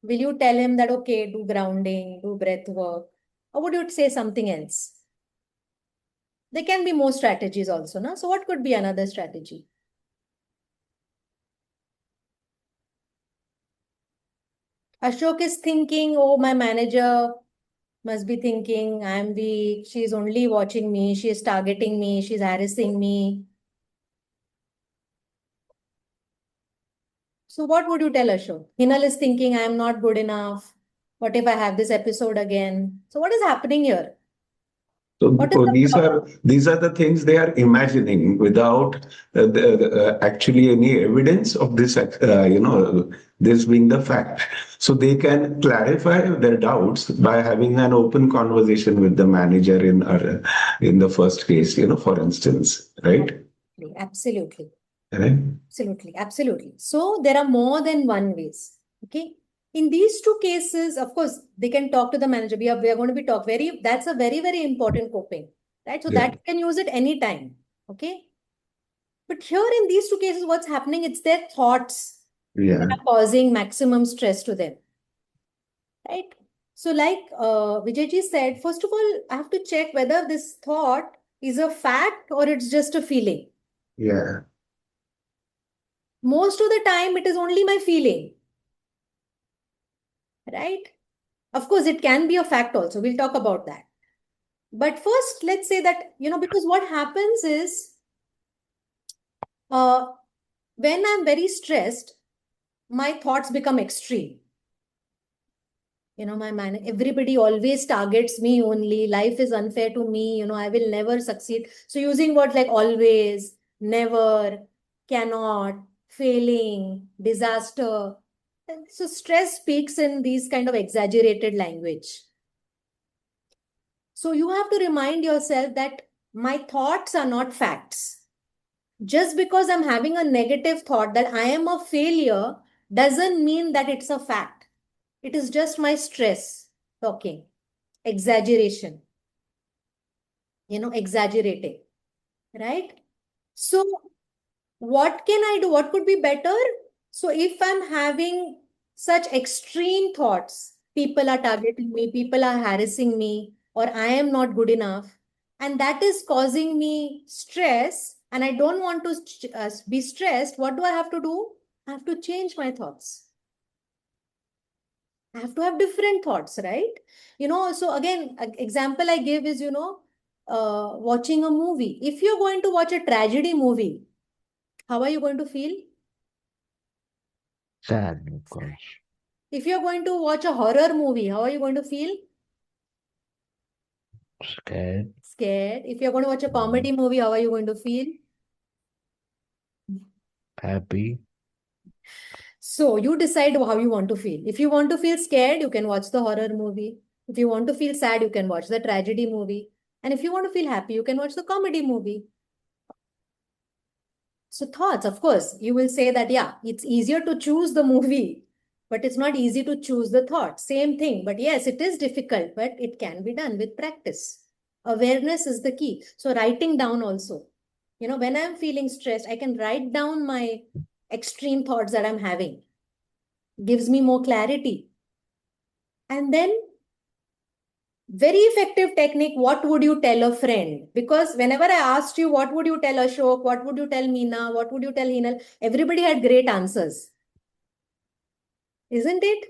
Will you tell him that, okay, do grounding, do breath work? Or would you say something else? There can be more strategies also, no? So what could be another strategy? Ashok is thinking, oh, my manager must be thinking I'm weak. She's only watching me. She's targeting me. She's harassing me. So what would you tell Ashok? Hinal is thinking I'm not good enough. What if I have this episode again? So what is happening here? So What is the problem? these are the things they are imagining without actually any evidence of this, this being the fact. So they can clarify their doubts by having an open conversation with the manager in the first case, for instance, right? Absolutely. Right? Absolutely. So there are more than one ways. Okay. In these two cases, of course, they can talk to the manager. We are going to be that's a very, very important coping, right? So Yeah. that you can use it anytime. Okay. But here in these two cases, what's happening? It's their thoughts Yeah. that are causing maximum stress to them. Right? So like Vijayji said, first of all, I have to check whether this thought is a fact or it's just a feeling. Yeah. Most of the time, it is only my feeling. Right? Of course, it can be a fact also. We'll talk about that. But first, let's say that, because what happens is when I'm very stressed, my thoughts become extreme. Everybody always targets me only. Life is unfair to me. I will never succeed. So using words like always, never, cannot, failing, disaster. And so stress speaks in these kind of exaggerated language. So you have to remind yourself that my thoughts are not facts. Just because I'm having a negative thought that I am a failure doesn't mean that it's a fact. It is just my stress talking, exaggeration, exaggerating, right? So what can I do? What could be better? So if I'm having such extreme thoughts, people are targeting me, people are harassing me, or I am not good enough, and that is causing me stress, and I don't want to be stressed, what do I have to do? I have to change my thoughts. I have to have different thoughts, right? So again, example I give is, watching a movie. If you're going to watch a tragedy movie, how are you going to feel? Sad, of course. If you're going to watch a horror movie, how are you going to feel? Scared. Scared. If you're going to watch a comedy movie, how are you going to feel? Happy. So you decide how you want to feel. If you want to feel scared, you can watch the horror movie. If you want to feel sad, you can watch the tragedy movie. And if you want to feel happy, you can watch the comedy movie. So thoughts, of course, you will say that, yeah, it's easier to choose the movie, but it's not easy to choose the thought. Same thing. But yes, it is difficult, but it can be done with practice. Awareness is the key. So writing down also, when I'm feeling stressed, I can write down my extreme thoughts that I'm having. Gives me more clarity. And then very effective technique, what would you tell a friend? Because whenever I asked you, what would you tell Ashok? What would you tell Meena? What would you tell Hinal? Everybody had great answers. Isn't it?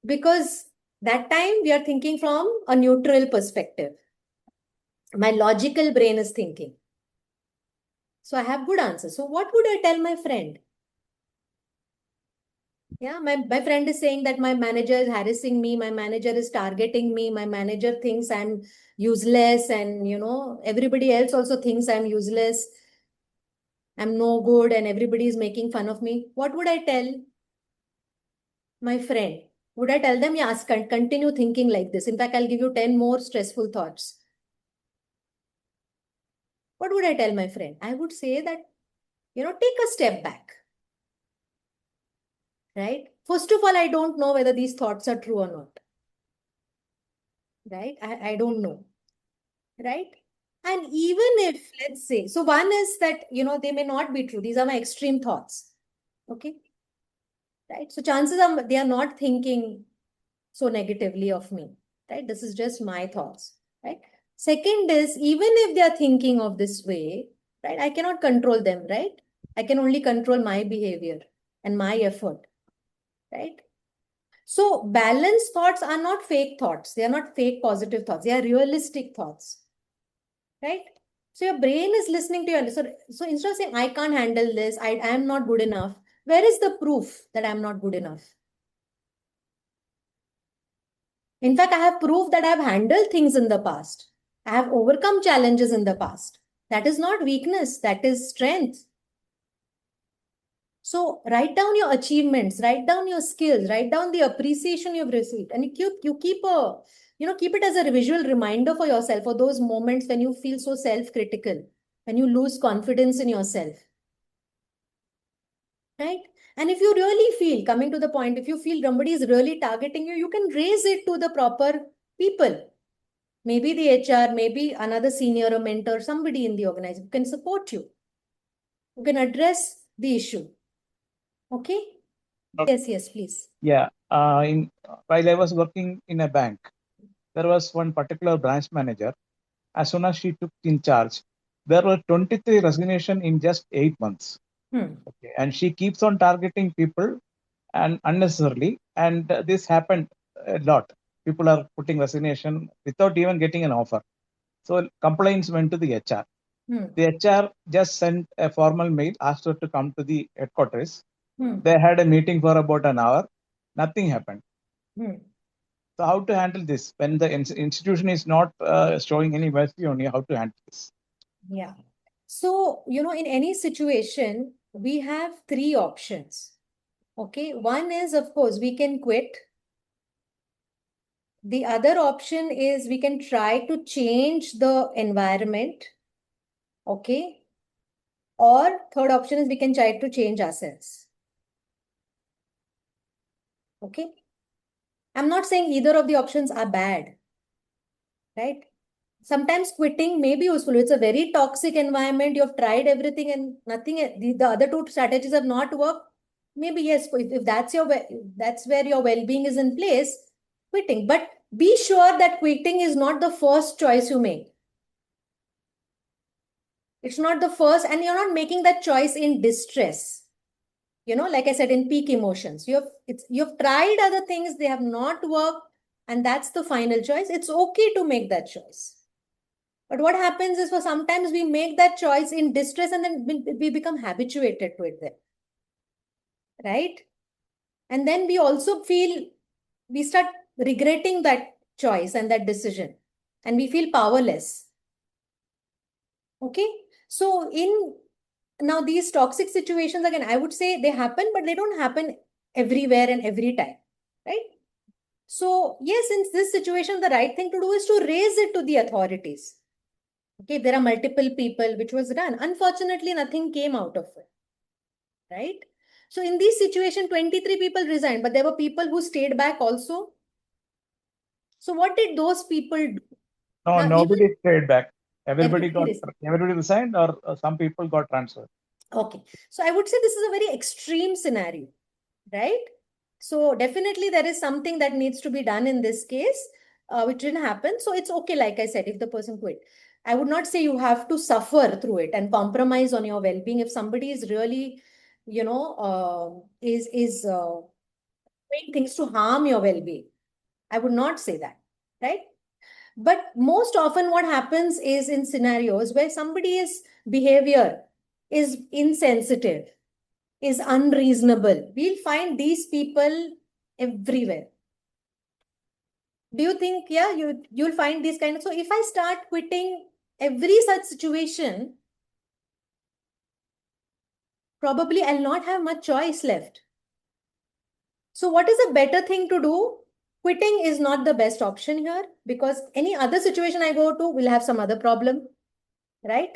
Because that time we are thinking from a neutral perspective. My logical brain is thinking. So I have good answers. So what would I tell my friend? Yeah, my friend is saying that my manager is harassing me, my manager is targeting me, my manager thinks I'm useless, and everybody else also thinks I'm useless, I'm no good, and everybody is making fun of me. What would I tell my friend? Would I tell them, yes, continue thinking like this? In fact, I'll give you 10 more stressful thoughts. What would I tell my friend? I would say that, take a step back. Right? First of all, I don't know whether these thoughts are true or not. Right? I don't know. Right? And even if, let's say, so one is that, they may not be true. These are my extreme thoughts. Okay? Right? So chances are they are not thinking so negatively of me. Right? This is just my thoughts. Right? Second is, even if they are thinking of this way, right, I cannot control them, right? I can only control my behavior and my effort. Right? So balanced thoughts are not fake thoughts. They are not fake positive thoughts. They are realistic thoughts. Right? So your brain is listening to you. So instead of saying, I can't handle this, I am not good enough, where is the proof that I'm not good enough? In fact, I have proof that I've handled things in the past. I have overcome challenges in the past. That is not weakness, that is strength. So write down your achievements, write down your skills, write down the appreciation you've received, and you keep it as a visual reminder for yourself for those moments when you feel so self-critical, when you lose confidence in yourself. Right? And if you really feel, coming to the point, if you feel somebody is really targeting you, you can raise it to the proper people. Maybe the HR, maybe another senior or mentor, somebody in the organization can support you. You can address the issue. Okay? Okay. Yes, please. Yeah. While I was working in a bank, there was one particular branch manager. As soon as she took in charge, there were 23 resignation in just 8 months. Okay. And she keeps on targeting people and unnecessarily. And this happened a lot. People are putting resignation without even getting an offer. So complaints went to the HR. The HR just sent a formal mail, asked her to come to the headquarters. They had a meeting for about an hour. Nothing happened. So how to handle this when the institution is not showing any mercy on you? How to handle this? Yeah. So, in any situation, we have 3 options. Okay. One is, of course, we can quit. The other option is we can try to change the environment. Okay. Or third option is we can try to change ourselves. Okay. I'm not saying either of the options are bad, right? Sometimes quitting may be useful. It's a very toxic environment. You've tried everything and nothing, the other 2 strategies have not worked. Maybe yes, if that's where your well-being is in place, quitting. But be sure that quitting is not the first choice you make. It's not the first, and you're not making that choice in distress. Like I said, in peak emotions, you've tried other things, they have not worked, and that's the final choice. It's okay to make that choice. But what happens is, for sometimes we make that choice in distress and then we become habituated to it then. Right? And then we also we start regretting that choice and that decision, and we feel powerless. Okay? So now these toxic situations, again, I would say they happen, but they don't happen everywhere and every time. Right? So yes, in this situation, the right thing to do is to raise it to the authorities. Okay, there are multiple people, which was done. Unfortunately, nothing came out of it. Right? So in this situation, 23 people resigned, but there were people who stayed back also. So what did those people do? No, Now, nobody stayed back. Everybody everybody resigned, or some people got transferred. Okay. So I would say this is a very extreme scenario, right? So definitely there is something that needs to be done in this case, which didn't happen. So it's okay, like I said, if the person quit. I would not say you have to suffer through it and compromise on your well-being. If somebody is really, doing things to harm your well-being, I would not say that, right? But most often what happens is, in scenarios where somebody's behavior is insensitive, is unreasonable, we'll find these people everywhere. Do you think, yeah, you'll find these kind of, so if I start quitting every such situation, probably I'll not have much choice left. So what is a better thing to do? Quitting is not the best option here, because any other situation I go to will have some other problem, right?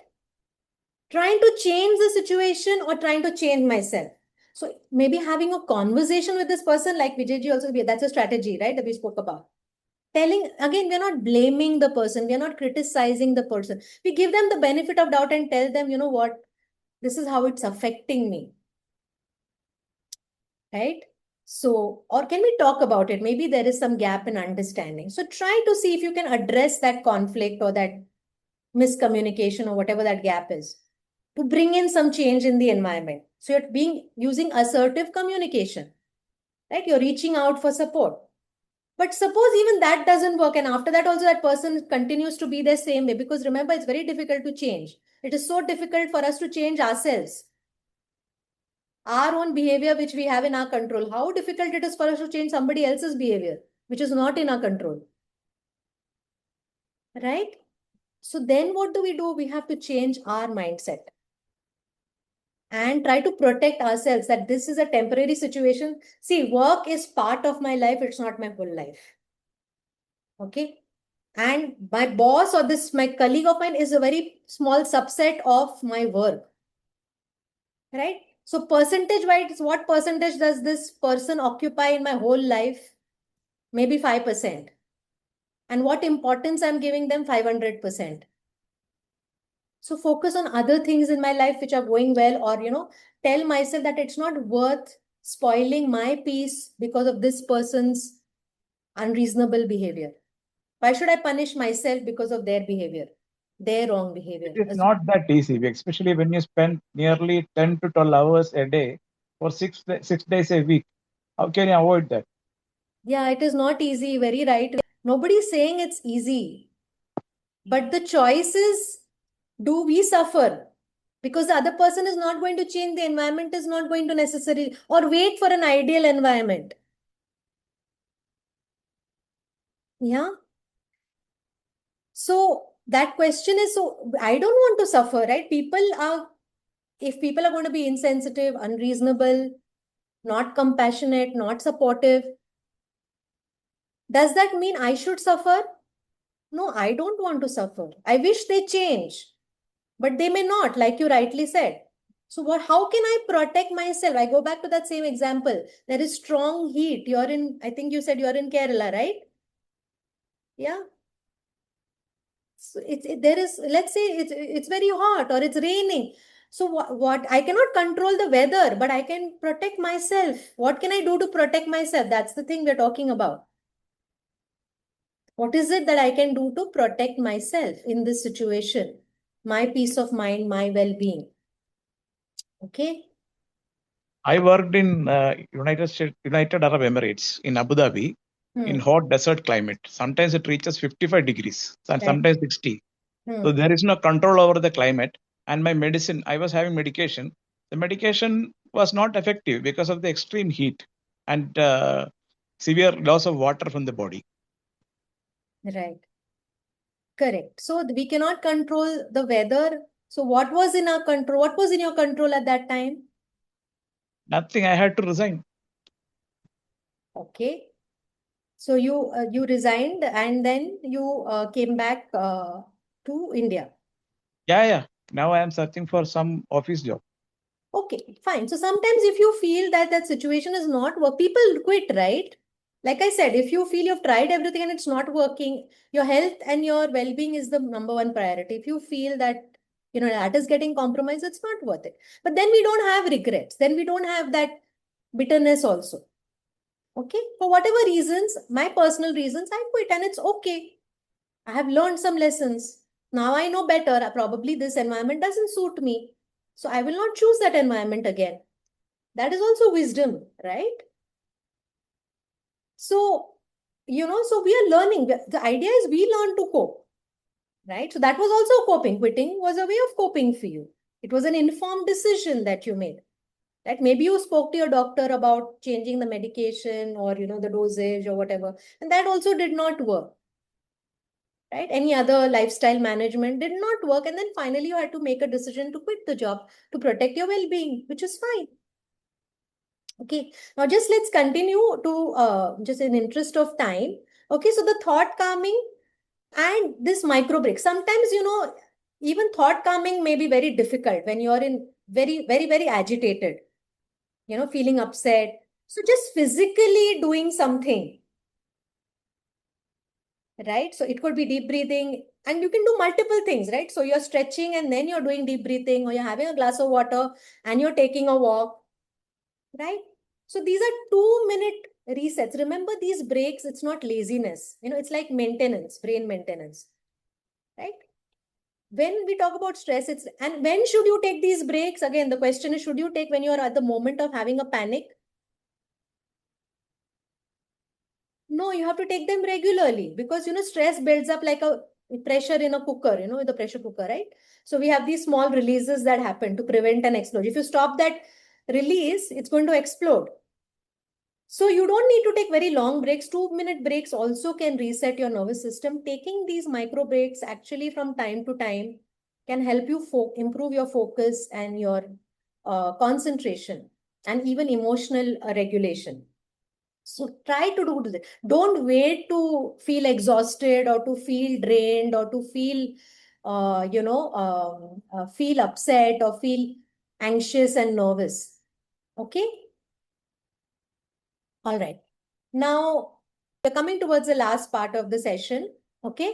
Trying to change the situation or trying to change myself. So maybe having a conversation with this person, like Vijayji also, that's a strategy, right, that we spoke about. Telling, again, we're not blaming the person, we're not criticizing the person. We give them the benefit of doubt and tell them, you know what, this is how it's affecting me. Right? So, or can we talk about it? Maybe there is some gap in understanding. So try to see if you can address that conflict or that miscommunication or whatever that gap is, to bring in some change in the environment. So you're using assertive communication, right? You're reaching out for support. But suppose even that doesn't work, and after that also that person continues to be the same way, because remember, it's very difficult to change. It is so difficult for us to change ourselves. Our own behavior, which we have in our control. How difficult it is for us to change somebody else's behavior, which is not in our control. Right? So then what do? We have to change our mindset and try to protect ourselves that this is a temporary situation. See, work is part of my life. It's not my whole life. Okay. And my boss or my colleague of mine is a very small subset of my work. Right? So percentage-wise, what percentage does this person occupy in my whole life? Maybe 5%. And what importance I'm giving them? 500%. So focus on other things in my life which are going well, or, tell myself that it's not worth spoiling my peace because of this person's unreasonable behavior. Why should I punish myself because of their behavior, their wrong behavior? It is not that easy, especially when you spend nearly 10 to 12 hours a day for 6 days a week. How can you avoid that? Yeah, it is not easy. Very right. Nobody's saying it's easy. But the choice is, do we suffer? Because the other person is not going to change, the environment is not going to necessarily, or wait for an ideal environment. Yeah. So that question is, so I don't want to suffer, right? If people are going to be insensitive, unreasonable, not compassionate, not supportive, does that mean I should suffer? No, I don't want to suffer. I wish they change, but they may not, like you rightly said. So how can I protect myself? I go back to that same example. There is strong heat. I think you said you're in Kerala, right? Yeah. So let's say it's very hot or it's raining. So what I cannot control the weather, but I can protect myself. What can I do to protect myself? That's the thing we're talking about. What is it that I can do to protect myself in this situation? My peace of mind, my well-being. Okay. I worked in United Arab Emirates in Abu Dhabi in hot desert climate. Sometimes it reaches 55 degrees and Right. sometimes 60. So there is no control over the climate. And my medicine, I was having medication. The medication was not effective because of the extreme heat and severe loss of water from the body. Right. Correct. So we cannot control the weather. So what was in our control? What was in your control at that time? Nothing. I had to resign. Okay. So you resigned and then you came back to India. Yeah. Now I am searching for some office job. Okay, fine. So sometimes if you feel that situation is not work, people quit, right? Like I said, if you feel you've tried everything and it's not working, your health and your well-being is the number one priority. If you feel that, that is getting compromised, it's not worth it. But then we don't have regrets. Then we don't have that bitterness also. Okay. For whatever reasons, my personal reasons, I quit and it's okay. I have learned some lessons. Now I know better. Probably this environment doesn't suit me. So I will not choose that environment again. That is also wisdom, right? So, so we are learning. The idea is we learn to cope, right? So that was also coping. Quitting was a way of coping for you. It was an informed decision that you made. Right? Maybe you spoke to your doctor about changing the medication or, the dosage or whatever. And that also did not work. Right? Any other lifestyle management did not work. And then finally you had to make a decision to quit the job to protect your well-being, which is fine. Okay, now just let's continue to just in interest of time. Okay, so the thought calming and this micro break. Sometimes, even thought calming may be very difficult when you're in very, very, very agitated, feeling upset. So just physically doing something, right? So it could be deep breathing and you can do multiple things, right? So you're stretching and then you're doing deep breathing, or you're having a glass of water and you're taking a walk, right? So these are 2-minute resets. Remember these breaks, it's not laziness. It's like maintenance, brain maintenance, right? When we talk about stress, and when should you take these breaks? Again, the question is, should you take when you're at the moment of having a panic? No, you have to take them regularly because, stress builds up like a pressure in a cooker, the pressure cooker, right? So we have these small releases that happen to prevent an explosion. If you stop that release, it's going to explode. So you don't need to take very long breaks. 2-minute breaks also can reset your nervous system. Taking these micro breaks actually from time to time can help you improve your focus and your concentration and even emotional regulation. So try to do this. Don't wait to feel exhausted or to feel drained or to feel, feel upset or feel anxious and nervous. Okay? All right. Now, we're coming towards the last part of the session. Okay.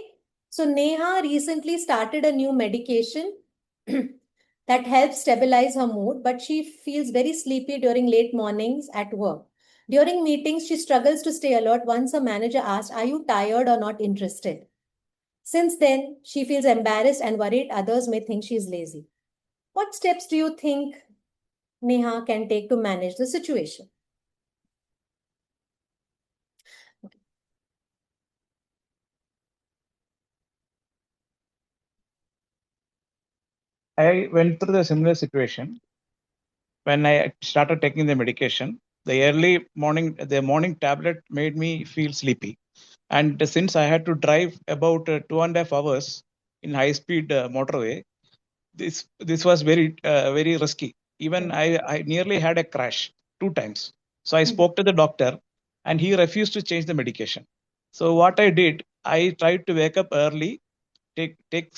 So Neha recently started a new medication that helps stabilize her mood, but she feels very sleepy during late mornings at work. During meetings, she struggles to stay alert. Once a manager asked, "Are you tired or not interested?" Since then, she feels embarrassed and worried others may think she is lazy. What steps do you think Neha can take to manage the situation? I went through the similar situation when I started taking the medication. The morning tablet made me feel sleepy. And since I had to drive about 2.5 hours in high-speed motorway, this was very risky. Even I nearly had a crash 2 times. So I spoke to the doctor, and he refused to change the medication. So what I did, I tried to wake up early,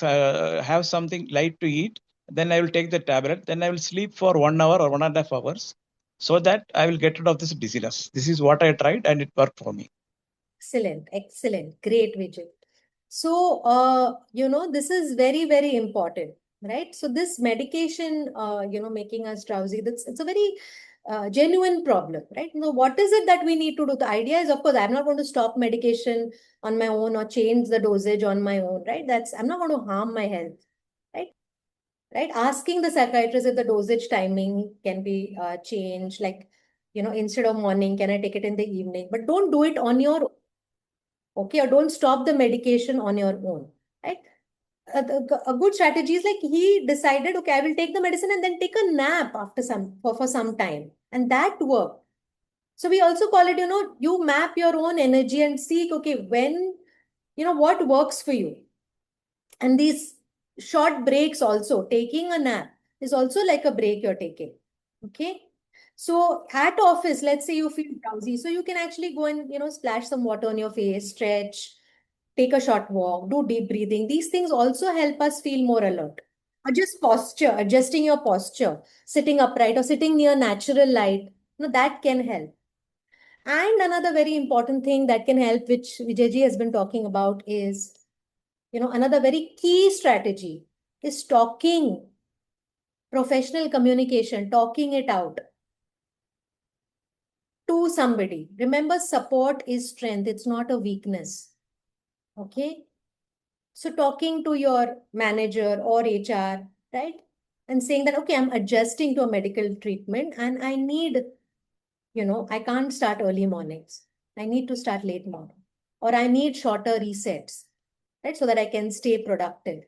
have something light to eat. Then I will take the tablet. Then I will sleep for 1 hour or 1.5 hours, so that I will get rid of this dizziness. This is what I tried, and it worked for me. Excellent, excellent, great, Vijay. So, this is very, very important, right? So this medication, making us drowsy, it's a very genuine problem, right? Now, what is it that we need to do? The idea is, of course, I'm not going to stop medication on my own or change the dosage on my own, right? I'm not going to harm my health, right? Right? Asking the psychiatrist if the dosage timing can be changed, like, instead of morning, can I take it in the evening? But don't do it on your, okay, or don't stop the medication on your own, right? A good strategy is like he decided, okay, I will take the medicine and then take a nap after for some time, and that worked. So we also call it, you map your own energy and see, okay, when, what works for you. And these short breaks also, taking a nap is also like a break you're taking. Okay. So at office, let's say you feel drowsy, so you can actually go and, splash some water on your face, stretch, take a short walk, do deep breathing. These things also help us feel more alert. Adjust posture, adjusting your posture, sitting upright or sitting near natural light, that can help. And another very important thing that can help, which Vijayji has been talking about, is, another very key strategy is talking, professional communication, talking it out to somebody. Remember, support is strength, it's not a weakness. Okay. So talking to your manager or HR, right? And saying that, okay, I'm adjusting to a medical treatment and I need, I can't start early mornings. I need to start late morning, or I need shorter resets, right? So that I can stay productive,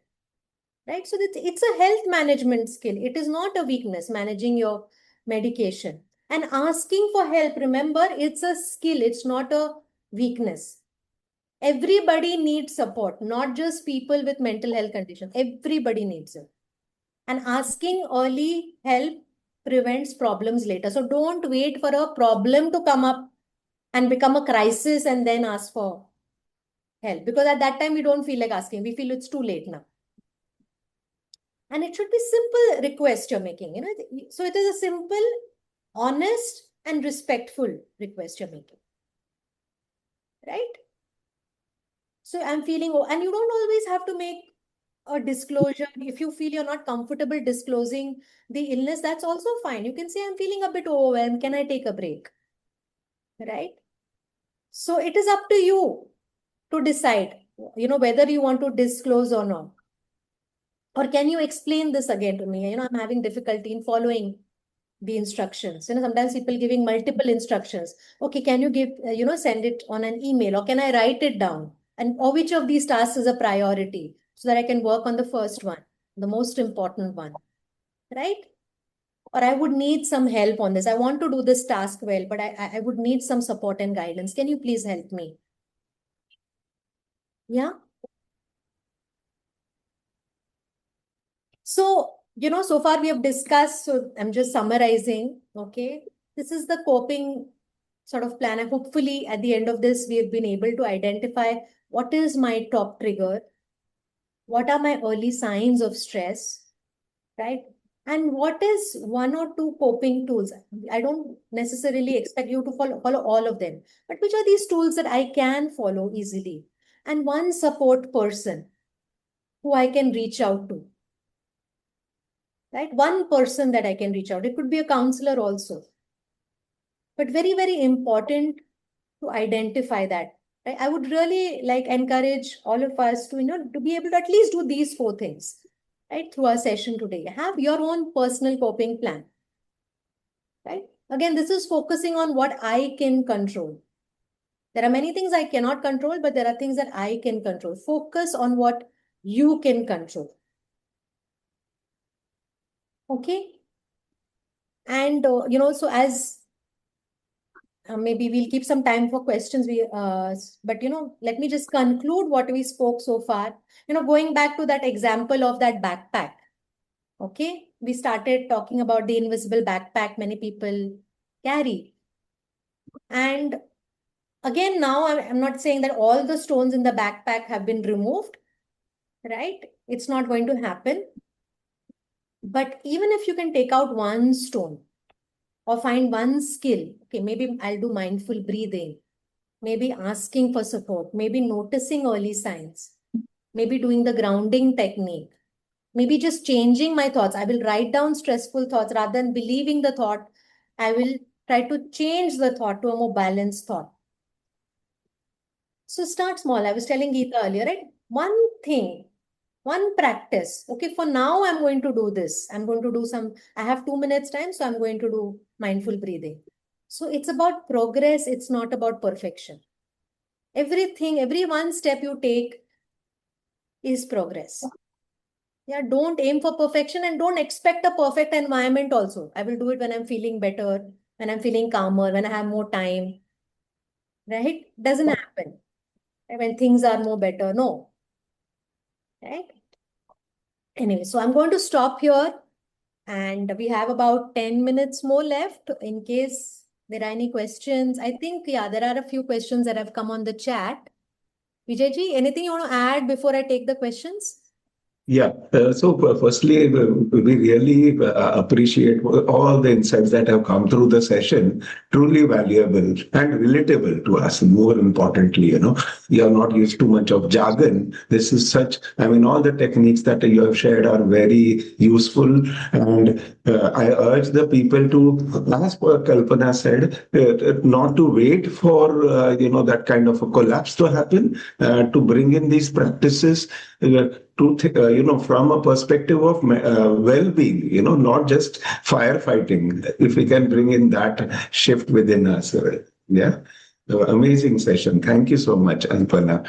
right? So it's a health management skill. It is not a weakness, managing your medication. And asking for help, remember, it's a skill. It's not a weakness. Everybody needs support, not just people with mental health conditions. Everybody needs it. And asking early help prevents problems later. So don't wait for a problem to come up and become a crisis and then ask for help. Because at that time, we don't feel like asking. We feel it's too late now. And it should be simple request you're making. So it is a simple, honest, and respectful request you're making. Right? So I'm feeling, and you don't always have to make a disclosure. If you feel you're not comfortable disclosing the illness, that's also fine. You can say, I'm feeling a bit overwhelmed. Can I take a break? Right? So it is up to you to decide, whether you want to disclose or not. Or can you explain this again to me? I'm having difficulty in following the instructions. Sometimes people giving multiple instructions. Okay, can you give, send it on an email, or can I write it down? Or which of these tasks is a priority so that I can work on the first one, the most important one, right? Or I would need some help on this. I want to do this task well, but I would need some support and guidance. Can you please help me? Yeah. So, so far we have discussed, so I'm just summarizing, okay? This is the coping sort of plan. And hopefully at the end of this, we have been able to identify what is my top trigger, what are my early signs of stress, right? And what is one or two coping tools? I don't necessarily expect you to follow all of them, but which are these tools that I can follow easily? And one support person who I can reach out to. right? One person that I can reach out. It could be a counselor also. But very, very important to identify that. Right? I would really like encourage all of us to, to be able to at least do these 4 things, right? Through our session today. Have your own personal coping plan, right? Again, this is focusing on what I can control. There are many things I cannot control, but there are things that I can control. Focus on what you can control. Okay. And, so as maybe we'll keep some time for questions. But, let me just conclude what we spoke so far. Going back to that example of that backpack. Okay. We started talking about the invisible backpack many people carry. And again, now I'm not saying that all the stones in the backpack have been removed, right? It's not going to happen. But even if you can take out one stone or find one skill, okay, maybe I'll do mindful breathing, maybe asking for support, maybe noticing early signs, maybe doing the grounding technique, maybe just changing my thoughts. I will write down stressful thoughts rather than believing the thought. I will try to change the thought to a more balanced thought. So start small. I was telling Geeta earlier, right? One thing, one practice. Okay, for now, I'm going to do this. I'm going to do I have 2 minutes time, so I'm going to do mindful breathing. So it's about progress. It's not about perfection. Everything, every one step you take is progress. Yeah, don't aim for perfection and don't expect a perfect environment also. I will do it when I'm feeling better, when I'm feeling calmer, when I have more time. Right? Doesn't happen. When things are more better. No. Right? Anyway, so I'm going to stop here. And we have about 10 minutes more left in case there are any questions. I think, yeah, there are a few questions that have come on the chat. Vijayji, anything you want to add before I take the questions? Yeah. Firstly, we really appreciate all the insights that have come through the session. Truly valuable and relatable to us. More importantly, you have not used too much of jargon. This is all the techniques that you have shared are very useful. And I urge the people to, as Kalpana said, not to wait for, that kind of a collapse to happen, to bring in these practices. From a perspective of well-being, not just firefighting, if we can bring in that shift within us. Yeah. Amazing session. Thank you so much, Alpana.